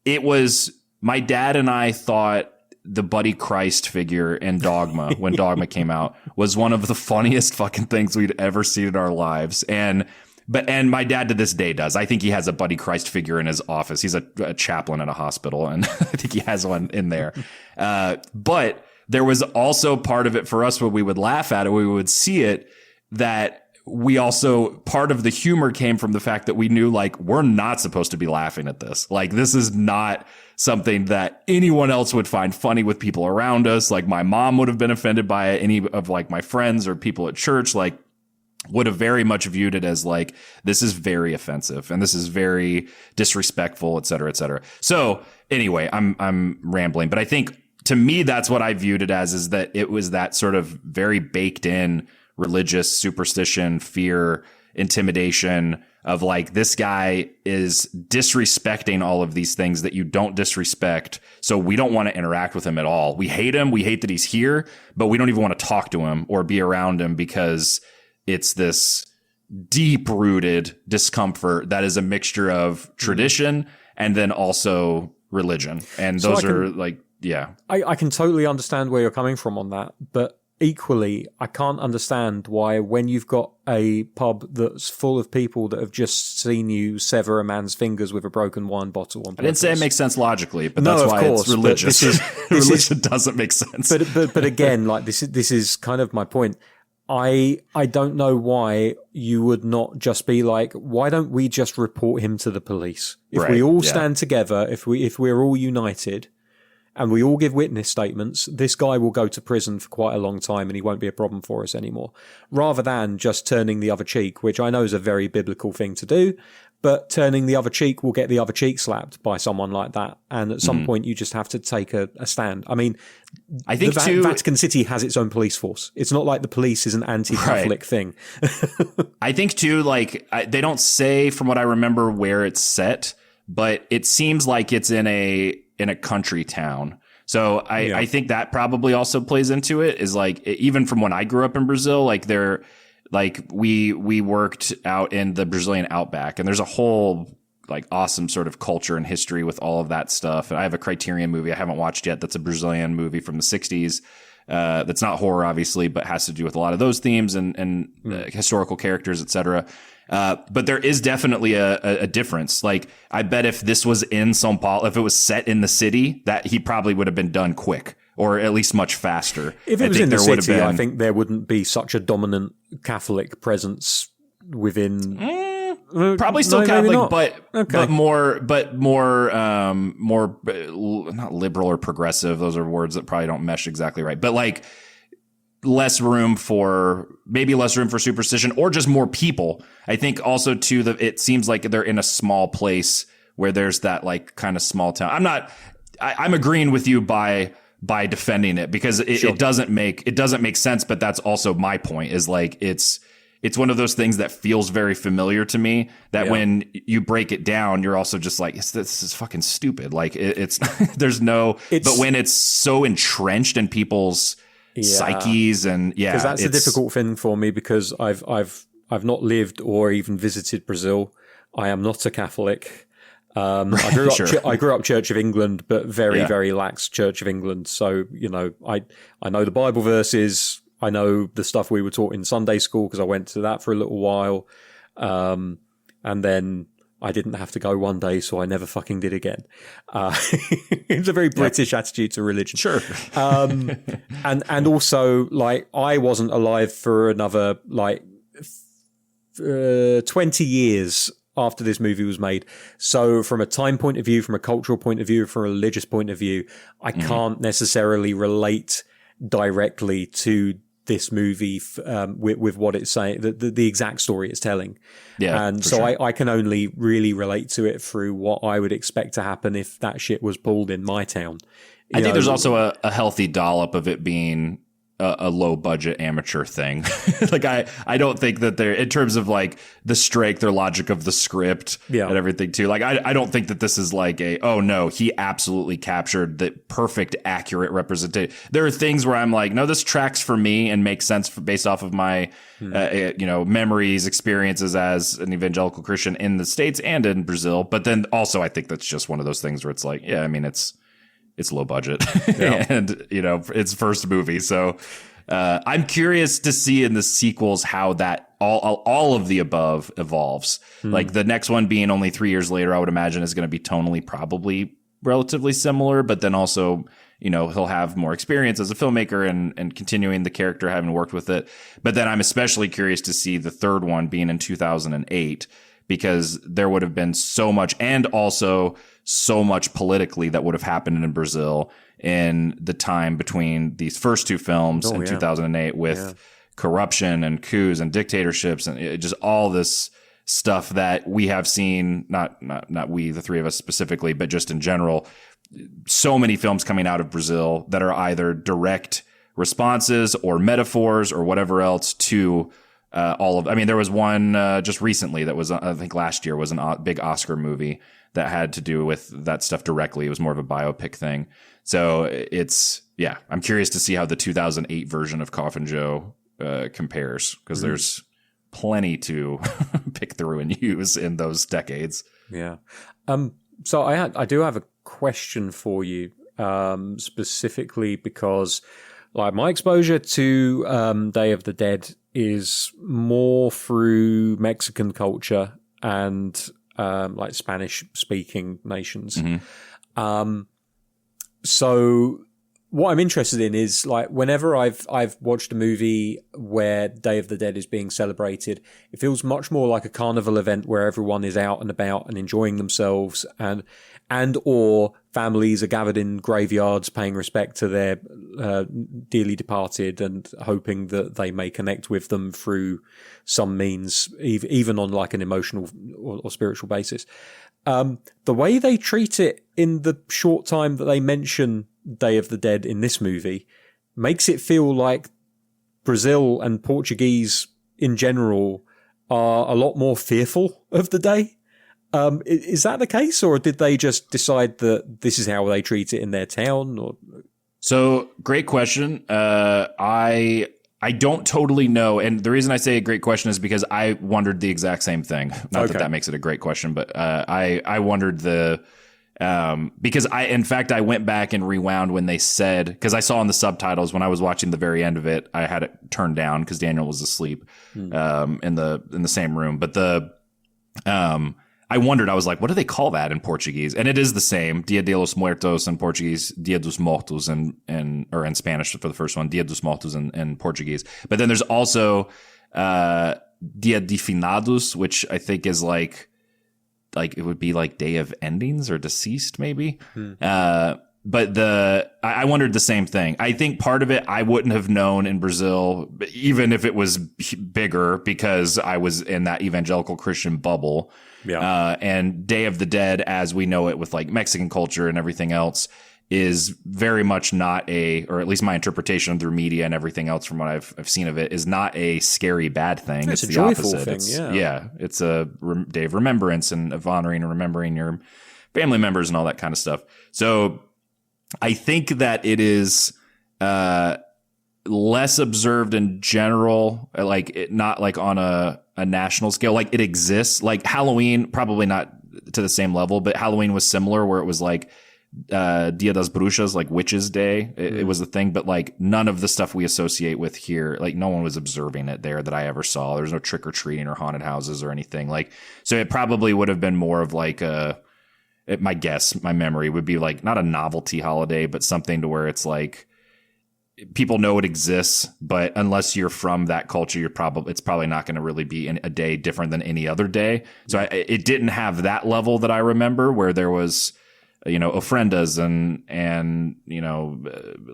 it was my dad and I thought the Buddy Christ figure in Dogma, when Dogma came out, was one of the funniest fucking things we'd ever seen in our lives. And my dad to this day does. I think he has a Buddy Christ figure in his office. He's a chaplain at a hospital, and I think he has one in there. But there was also part of it for us when we would laugh at it, we would see it, that we also, part of the humor came from the fact that we knew, like, we're not supposed to be laughing at this. Like, this is not something that anyone else would find funny with people around us. Like, my mom would have been offended by it. Any of, like, my friends or people at church, like, would have very much viewed it as like, this is very offensive and this is very disrespectful, et cetera, et cetera. So anyway, I'm rambling, but I think to me, that's what I viewed it as, is that it was that sort of very baked in religious superstition, fear, intimidation of like, this guy is disrespecting all of these things that you don't disrespect. So we don't want to interact with him at all. We hate him. We hate that he's here, but we don't even want to talk to him or be around him because it's this deep rooted discomfort that is a mixture of tradition and then also religion. And those are like, yeah. I can totally understand where you're coming from on that, but equally, I can't understand why when you've got a pub that's full of people that have just seen you sever a man's fingers with a broken wine bottle on purpose. I didn't say it makes sense logically, but that's why it's religious. Religion doesn't make sense. But again, like this is kind of my point. I don't know why you would not just be like, why don't we just report him to the police? If we all stand together, if we're all united, and we all give witness statements, this guy will go to prison for quite a long time and he won't be a problem for us anymore. Rather than just turning the other cheek, which I know is a very biblical thing to do, but turning the other cheek will get the other cheek slapped by someone like that. And at some point, you just have to take a stand. I mean, I think Vatican City has its own police force. It's not like the police is an anti-Catholic thing. I think too, like, they don't say from what I remember where it's set, but it seems like it's in a country town. So I think that probably also plays into it, is like, even from when I grew up in Brazil, like we worked out in the Brazilian outback, and there's a whole like awesome sort of culture and history with all of that stuff. And I have a Criterion movie I haven't watched yet. That's a Brazilian movie from the 60s. That's not horror, obviously, but has to do with a lot of those themes and historical characters, etc. But there is definitely a difference. Like, I bet if this was in São Paulo, if it was set in the city, that he probably would have been done quick, or at least much faster. If it was in the city, I think there wouldn't be such a dominant Catholic presence within. Probably still Catholic, but more not liberal or progressive. Those are words that probably don't mesh exactly right. But like, less room for superstition, or just more people. I think also too that it seems like they're in a small place where there's that like kind of small town. I'm agreeing with you by defending it, because it doesn't make sense. But that's also my point, is like, it's one of those things that feels very familiar to me, that when you break it down, you're also just like, this is fucking stupid. Like it's there's no, but when it's so entrenched in people's psyches, and because that's a difficult thing for me, because I've not lived or even visited Brazil. I am not a Catholic. I grew up Church of England, but very, very lax Church of England. So, you know, I know the Bible verses. I know the stuff we were taught in Sunday school, because I went to that for a little while. And then I didn't have to go one day, so I never fucking did again. It's a very British attitude to religion. Sure. And also, like, I wasn't alive for another, 20 years after this movie was made. So from a time point of view, from a cultural point of view, from a religious point of view, I can't necessarily relate directly to this movie with what it's saying, the exact story it's telling. Yeah, and so sure. I can only really relate to it through what I would expect to happen if that shit was pulled in my town. I think there's also a healthy dollop of it being a low budget amateur thing. Like I don't think that they're, in terms of like the strength or logic of the script and everything too. Like I don't think that this is like oh no, he absolutely captured the perfect, accurate representation. There are things where I'm like, no, this tracks for me and makes sense based off of my memories, experiences as an evangelical Christian in the States and in Brazil. But then also I think that's just one of those things where it's like, yeah, I mean, it's low budget and, it's first movie. So I'm curious to see in the sequels how that all of the above evolves. Like the next one being only 3 years later, I would imagine is going to be tonally probably relatively similar, but then also, he'll have more experience as a filmmaker and continuing the character, having worked with it. But then I'm especially curious to see the third one being in 2008, because there would have been so much, and also so much politically that would have happened in Brazil in the time between these first two films in 2008 with corruption and coups and dictatorships and just all this stuff that we have seen, not we, the three of us specifically, but just in general, so many films coming out of Brazil that are either direct responses or metaphors or whatever else to there was one just recently that was, I think last year, was a big Oscar movie that had to do with that stuff directly. It was more of a biopic thing. So I'm curious to see how the 2008 version of Coffin Joe compares, because there's plenty to pick through and use in those decades. Yeah. So I do have a question for you, specifically because like my exposure to Day of the Dead is more through Mexican culture and like Spanish speaking nations. So what I'm interested in is like whenever I've watched a movie where Day of the Dead is being celebrated, it feels much more like a carnival event where everyone is out and about and enjoying themselves, and or families are gathered in graveyards paying respect to their dearly departed and hoping that they may connect with them through some means, even on like an emotional or spiritual basis. The way they treat it in the short time that they mention Day of the Dead in this movie makes it feel like Brazil and Portuguese in general are a lot more fearful of the day. Is that the case, or did they just decide that this is how they treat it in their town? Or so, great question. I don't totally know, and the reason I say a great question is because I wondered the exact same thing. Not that makes it a great question, but I wondered because I went back and rewound when they said, because I saw in the subtitles when I was watching the very end of it, I had it turned down because Daniel was asleep in the same room. But I wondered, I was like, what do they call that in Portuguese? And it is the same, Dia de los Muertos in Portuguese, Dia dos Mortos or in Spanish for the first one, Dia dos Mortos in Portuguese. But then there's also Dia de Finados, which I think is like it would be like Day of Endings or Deceased maybe. But I wondered the same thing. I think part of it I wouldn't have known in Brazil, even if it was bigger, because I was in that evangelical Christian bubble. Yeah. And Day of the Dead, as we know it with like Mexican culture and everything else, is very much not or at least my interpretation through media and everything else from what I've seen of it, is not a scary bad thing. It's a the joyful opposite. thing. It's a day of remembrance and of honoring and remembering your family members and all that kind of stuff. So I think that it is less observed in general, not like on a national scale. Like it exists, like Halloween, probably not to the same level, but Halloween was similar, where it was like Dia das Bruxas, like Witches' Day. It was a thing, but like none of the stuff we associate with here, like no one was observing it there that I ever saw. There was no trick or treating or haunted houses or anything. Like, so it probably would have been more of like my memory would be like not a novelty holiday, but something to where it's like people know it exists, but unless you're from that culture, it's probably not going to really be a day different than any other day. So it didn't have that level that I remember, where there was, ofrendas and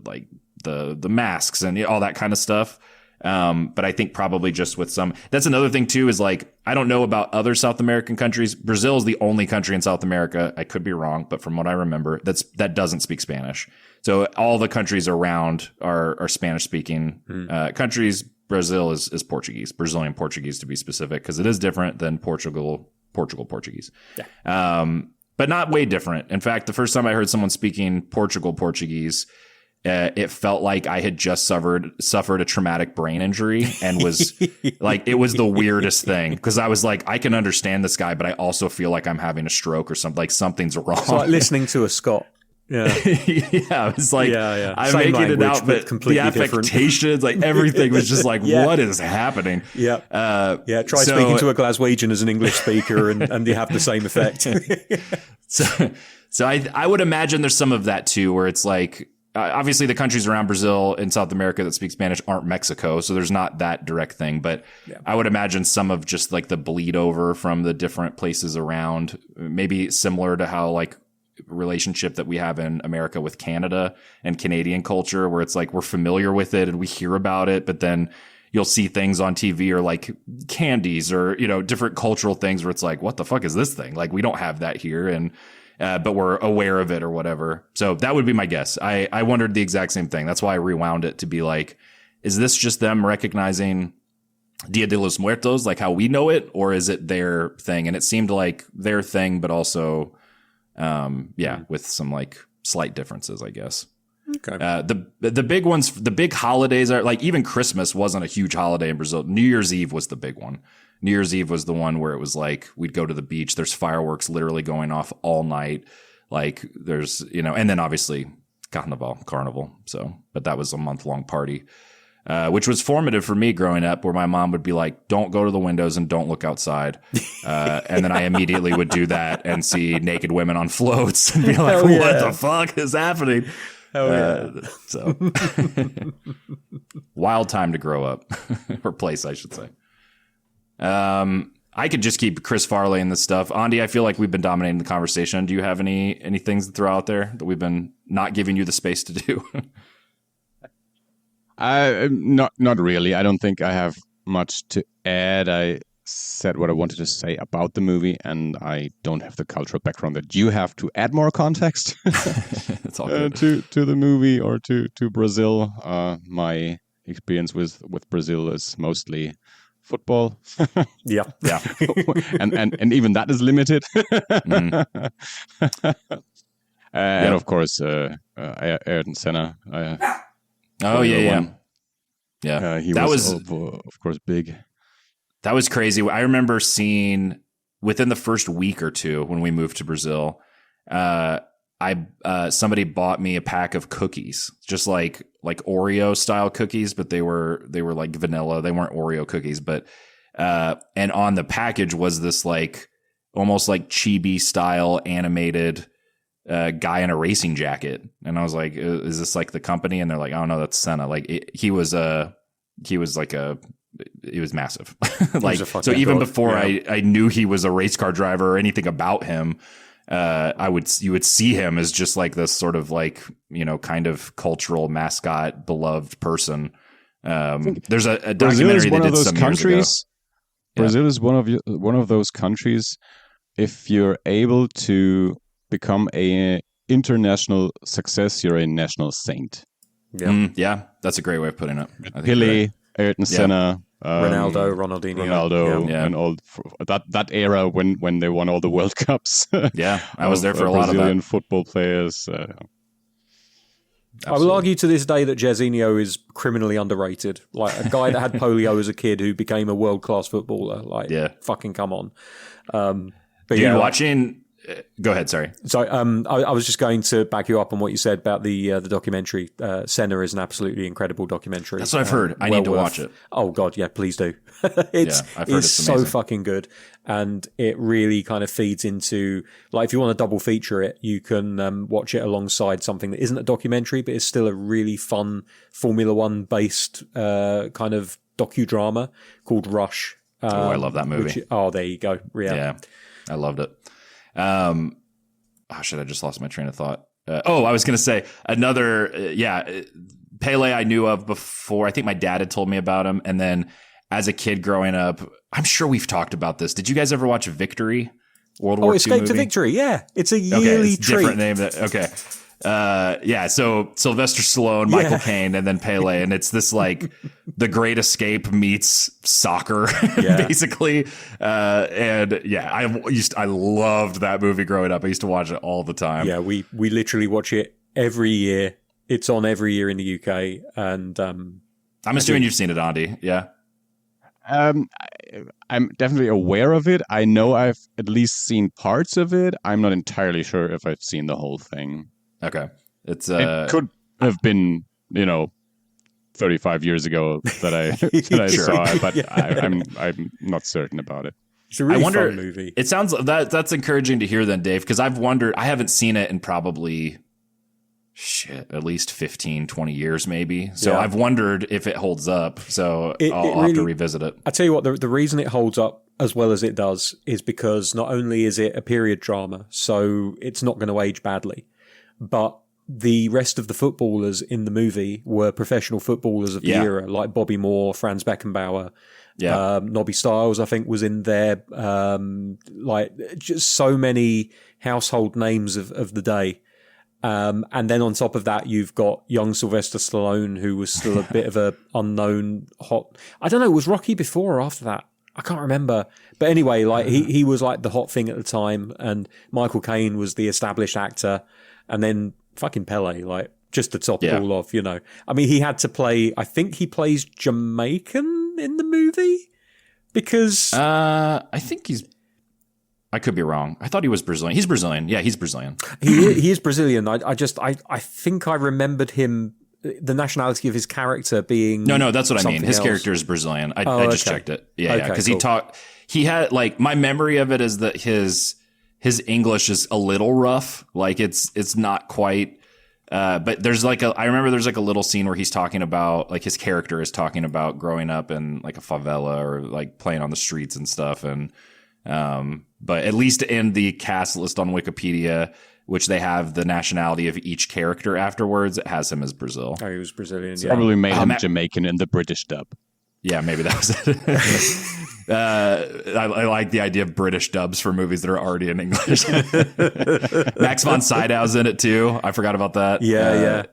like the masks and all that kind of stuff. But I think probably just with that's another thing too, is like, I don't know about other South American countries. Brazil is the only country in South America, I could be wrong, but from what I remember, that doesn't speak Spanish. So all the countries around are Spanish speaking countries. Brazil is Portuguese, Brazilian Portuguese to be specific, because it is different than Portugal Portuguese. Yeah. But not way different. In fact, the first time I heard someone speaking Portuguese, it felt like I had just suffered a traumatic brain injury, and was like, it was the weirdest thing, because I was like, I can understand this guy, but I also feel like I'm having a stroke or something, like something's wrong. It's like listening to a Scot. Yeah. Yeah. It's like, I'm Same making it out, but completely the affectations, like everything was just like, what is happening? Yeah. Try speaking to a Glaswegian as an English speaker and you have the same effect. So I would imagine there's some of that too, where it's like, obviously the countries around Brazil and South America that speak Spanish aren't Mexico, so there's not that direct thing. But I would imagine some of just like the bleed over from the different places around, maybe similar to how like relationship that we have in America with Canada and Canadian culture, where it's like we're familiar with it and we hear about it, but then you'll see things on TV or like candies or, you know, different cultural things where it's like, what the fuck is this thing? Like, we don't have that here. And, but we're aware of it or whatever. So that would be my guess. I wondered the exact same thing. That's why I rewound it to be like, is this just them recognizing Dia de los Muertos, like how we know it, or is it their thing? And it seemed like their thing, but also, with some like slight differences, I guess. Okay. The big ones, the big holidays are like, even Christmas wasn't a huge holiday in Brazil. New Year's Eve was the big one. New Year's Eve was the one where it was like, we'd go to the beach. There's fireworks literally going off all night. Like there's, you know, and then obviously Carnival. So, but that was a month-long party, which was formative for me growing up, where my mom would be like, don't go to the windows and don't look outside. And then I immediately would do that and see naked women on floats and be like, what the fuck is happening? So wild time to grow up or place, I should say. I could just keep Chris Farley in this stuff. Andi, I feel like we've been dominating the conversation. Do you have any things to throw out there that we've been not giving you the space to do? Not really. I don't think I have much to add. I said what I wanted to say about the movie, and I don't have the cultural background that you have to add more context It's all good. to the movie or to Brazil. My experience with Brazil is mostly football. Yeah. and even that is limited. And of course, Ayrton Senna. He was of course big. That was crazy. I remember seeing within the first week or two when we moved to Brazil, somebody bought me a pack of cookies, just like Oreo style cookies, but they were like vanilla. They weren't Oreo cookies, but and on the package was this like almost like chibi style animated guy in a racing jacket, and I was like, "Is this like the company?" And they're like, "Oh no, that's Senna." Like he was massive. Like so, even before I knew he was a race car driver or anything about him, you would see him as just like this sort of like, you know, kind of cultural mascot, beloved person. There's a documentary they did some years ago. Brazil is one of those countries. If you're able to become a international success, you're a national saint. Yeah, that's a great way of putting it. Pele, Ayrton Senna, Ronaldo, and all that era when they won all the World Cups. Yeah, I was there for a lot of that. Brazilian football players. I will argue to this day that Jairzinho is criminally underrated. Like a guy that had polio as a kid who became a world-class footballer. Like, fucking come on. But watching... Go ahead, sorry. So I was just going to back you up on what you said about the documentary. Senna is an absolutely incredible documentary. That's what I've heard. I need to watch it. Oh, God, yeah, please do. It's so fucking good. And it really kind of feeds into, like, if you want to double feature it, you can watch it alongside something that isn't a documentary, but is still a really fun Formula One based kind of docudrama called Rush. I love that movie. There you go. Yeah, I loved it. I just lost my train of thought. I was going to say another, Pele I knew of before. I think my dad had told me about him. And then as a kid growing up, I'm sure we've talked about this. Did you guys ever watch Victory? World War II Escape movie? to Victory. Yeah. It's a yearly treat. Different name. So Sylvester Stallone, Michael Caine, and then Pele, and it's this like the Great Escape meets soccer, basically. I loved that movie growing up. I used to watch it all the time. Yeah, we literally watch it every year. It's on every year in the UK, and I'm assuming you've seen it, Andi. Yeah. I'm definitely aware of it. I know I've at least seen parts of it. I'm not entirely sure if I've seen the whole thing. Okay. It could have been, 35 years ago that I saw it, but I'm not certain about it. It's a really fun movie. It sounds that's encouraging to hear then, Dave, because I've wondered, I haven't seen it in probably at least 15, 20 years maybe. So I've wondered if it holds up. So I'll have to revisit it. I tell you what, the reason it holds up as well as it does is because not only is it a period drama, so it's not going to age badly, but the rest of the footballers in the movie were professional footballers of the era, like Bobby Moore, Franz Beckenbauer. Nobby Stiles, I think, was in there. Like just so many household names of the day. And then on top of that, you've got young Sylvester Stallone, who was still a bit of a unknown hot. I don't know, was Rocky before or after that? I can't remember. But anyway, like he was like the hot thing at the time, and Michael Caine was the established actor, and then fucking Pele, like just to top it all off, you know. I mean, he had to play. I think he plays Jamaican in the movie because I think he's. I could be wrong. I thought he was Brazilian. He's Brazilian. Yeah, he's Brazilian. He is Brazilian. I think I remembered him. The nationality of his character being no, that's what I mean. His else. character is Brazilian. I just checked it. Yeah, because he had like my memory of it is that his English is a little rough. Like it's not quite. But there's like I remember there's like a little scene where he's talking about like his character is talking about growing up in like a favela or like playing on the streets and stuff. And but at least in the cast list on Wikipedia, which they have the nationality of each character afterwards, it has him as Brazil. Oh, he was Brazilian. So probably made him Jamaican in the British dub. Yeah, maybe that was it. I like the idea of British dubs for movies that are already in English. Max von Sydow's in it too. I forgot about that. Yeah.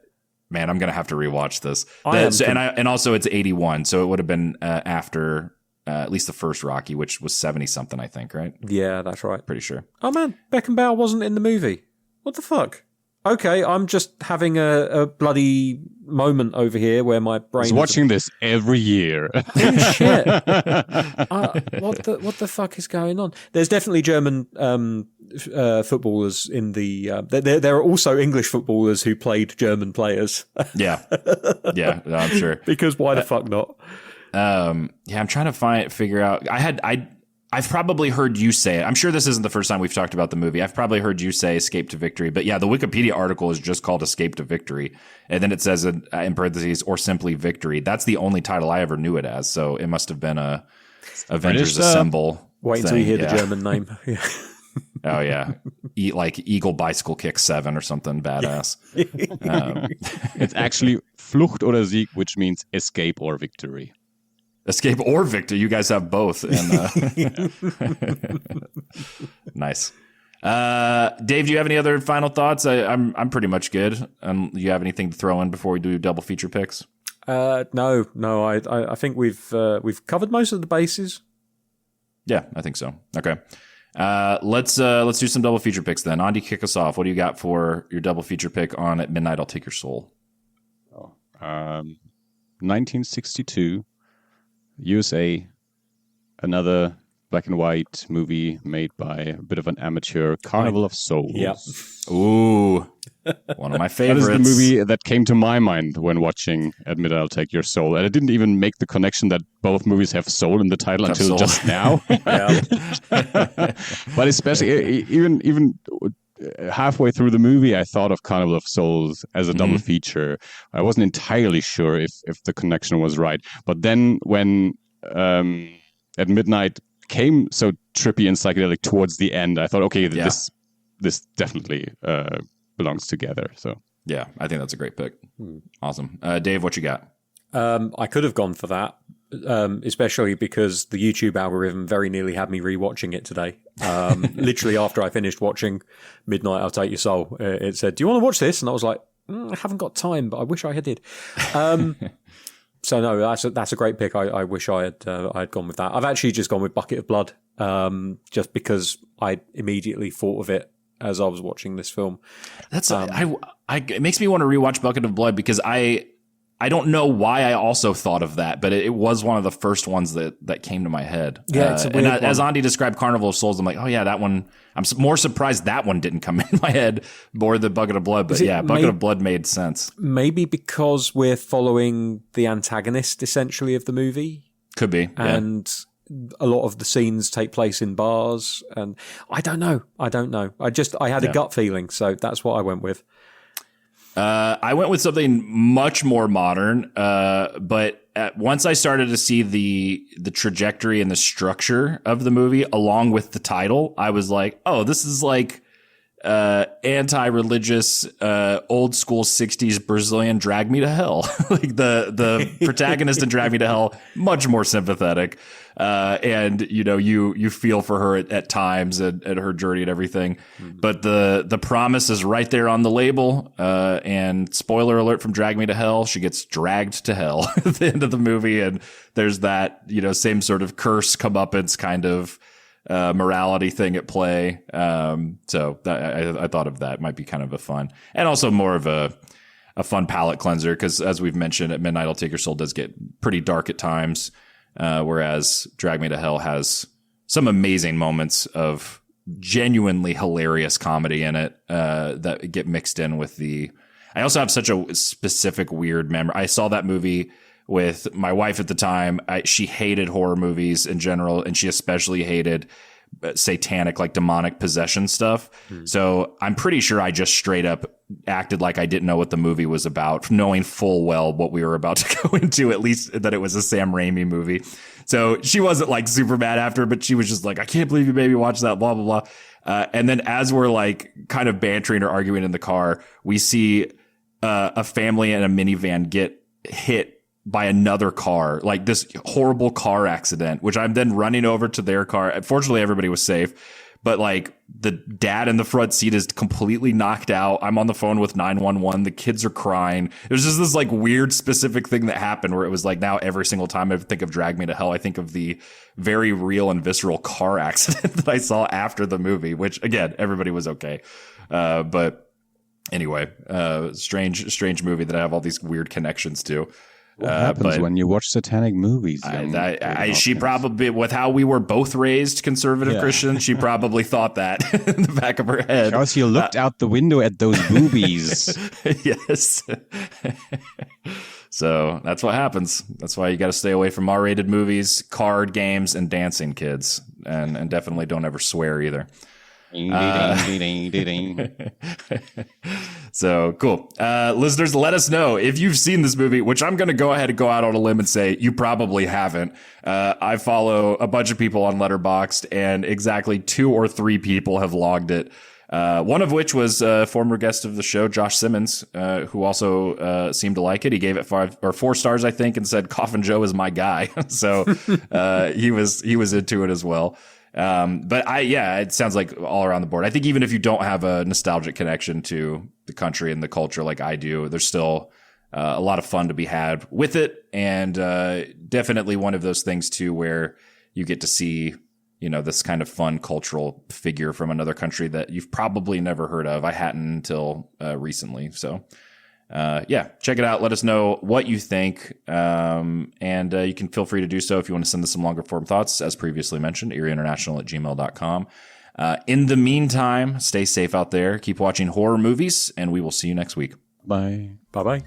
Man, I'm gonna have to rewatch this. And also it's 81, so it would have been after at least the first Rocky, which was 70 something, I think, right? Yeah, that's right. Pretty sure. Oh man, Beckenbauer wasn't in the movie. What the fuck? Okay, I'm just having a bloody moment over here where my brain. I was watching this every year. Holy shit! What the fuck is going on? There's definitely German footballers in the. There are also English footballers who played German players. Yeah, I'm sure. Because why the fuck not? I'm trying to figure out. I've probably heard you say it. I'm sure this isn't the first time we've talked about the movie. I've probably heard you say Escape to Victory. But yeah, the Wikipedia article is just called Escape to Victory. And then it says in parentheses, or simply Victory. That's the only title I ever knew it as. So it must have been a Avengers Assemble. Wait until you hear the German name. Oh, yeah. Like Eagle Bicycle Kick 7 or something badass. It's actually Flucht oder Sieg, which means escape or victory. Escape or victory. You guys have both. And, nice. Dave, do you have any other final thoughts? I'm pretty much good. Do you have anything to throw in before we do double feature picks? No. I think we've covered most of the bases. Yeah, I think so. Okay. Let's do some double feature picks then. Andi, kick us off. What do you got for your double feature pick on At Midnight I'll Take Your Soul? 1962. USA, another black and white movie made by a bit of an amateur, Carnival of Souls. Yeah. Ooh, one of my favorites. That is the movie that came to my mind when watching At Midnight I'll Take Your Soul. And I didn't even make the connection that both movies have soul in the title until just now. But especially, even halfway through the movie, I thought of Carnival of Souls as a double feature. I wasn't entirely sure if the connection was right. But then when At Midnight came so trippy and psychedelic towards the end, I thought, okay, this definitely belongs together. So yeah, I think that's a great pick. Awesome. Dave, what you got? I could have gone for that, especially because the YouTube algorithm very nearly had me rewatching it today. Literally after I finished watching Midnight I'll Take Your Soul, it said, "Do you want to watch this?" And I was like, I haven't got time, but I wish I did. So no, that's a great pick. I wish I had gone with that. I've actually just gone with Bucket of Blood, just because I immediately thought of it as I was watching this film. That's it makes me want to rewatch Bucket of Blood because I don't know why I also thought of that, but it was one of the first ones that came to my head. Yeah, it's a weird one. As Andi described Carnival of Souls, I'm like, oh yeah, that one. I'm more surprised that one didn't come in my head more than Bucket of Blood. But yeah, Bucket of Blood made sense. Maybe because we're folling the antagonist essentially of the movie. Could be. And a lot of the scenes take place in bars, and I don't know. I had a gut feeling, so that's what I went with. I went with something much more modern, but once I started to see the trajectory and the structure of the movie along with the title, I was like, oh, this is like anti-religious, old school 60s Brazilian Drag Me to Hell. Like the protagonist in Drag Me to Hell, much more sympathetic. And you feel for her at times and her journey and everything. Mm-hmm. But the promise is right there on the label. And spoiler alert from Drag Me to Hell, she gets dragged to hell at the end of the movie. And there's that, same sort of curse comeuppance kind of morality thing at play. So I thought of that might be kind of a fun, and also more of a fun palate cleanser, because as we've mentioned, At Midnight I'll Take Your Soul does get pretty dark at times, whereas Drag Me to Hell has some amazing moments of genuinely hilarious comedy in it that get mixed in with I also have such a specific weird memory. I saw that movie with my wife at the time. She hated horror movies in general, and she especially hated satanic, like demonic possession stuff. So I'm pretty sure I just straight up acted like I didn't know what the movie was about, knowing full well what we were about to go into, at least that it was a Sam Raimi movie. So she wasn't like super mad after, but she was just like, I can't believe you made me watch that, blah, blah, blah. And then as we're like kind of bantering or arguing in the car, we see a family in a minivan get hit by another car, like this horrible car accident, which I'm then running over to their car. Fortunately, everybody was safe, but like the dad in the front seat is completely knocked out. I'm on the phone with 911. The kids are crying. It was just this like weird specific thing that happened where it was like, now every single time I think of Drag Me to Hell, I think of the very real and visceral car accident that I saw after the movie, which again, everybody was okay. But anyway, strange movie that I have all these weird connections to. What happens when you watch satanic movies? She probably, with how we were both raised conservative Christians, she probably thought that in the back of her head. Because you looked out the window at those boobies. Yes. So that's what happens. That's why you got to stay away from R-rated movies, card games, and dancing, kids. And definitely don't ever swear either. So cool. Listeners, let us know if you've seen this movie, which I'm going to go ahead and go out on a limb and say you probably haven't. I follow a bunch of people on Letterboxd, and exactly 2 or 3 people have logged it. One of which was a former guest of the show, Josh Simmons, who also seemed to like it. He gave it 5 or 4 stars, I think, and said Coffin Joe is my guy. So he was into it as well. But it sounds like all around the board. I think even if you don't have a nostalgic connection to the country and the culture like I do, there's still a lot of fun to be had with it. And definitely one of those things too, where you get to see, this kind of fun cultural figure from another country that you've probably never heard of. I hadn't until recently. So check it out. Let us know what you think. And you can feel free to do so if you want to send us some longer form thoughts, as previously mentioned, eerieinternational@gmail.com. In the meantime, stay safe out there. Keep watching horror movies, and we will see you next week. Bye. Bye-bye.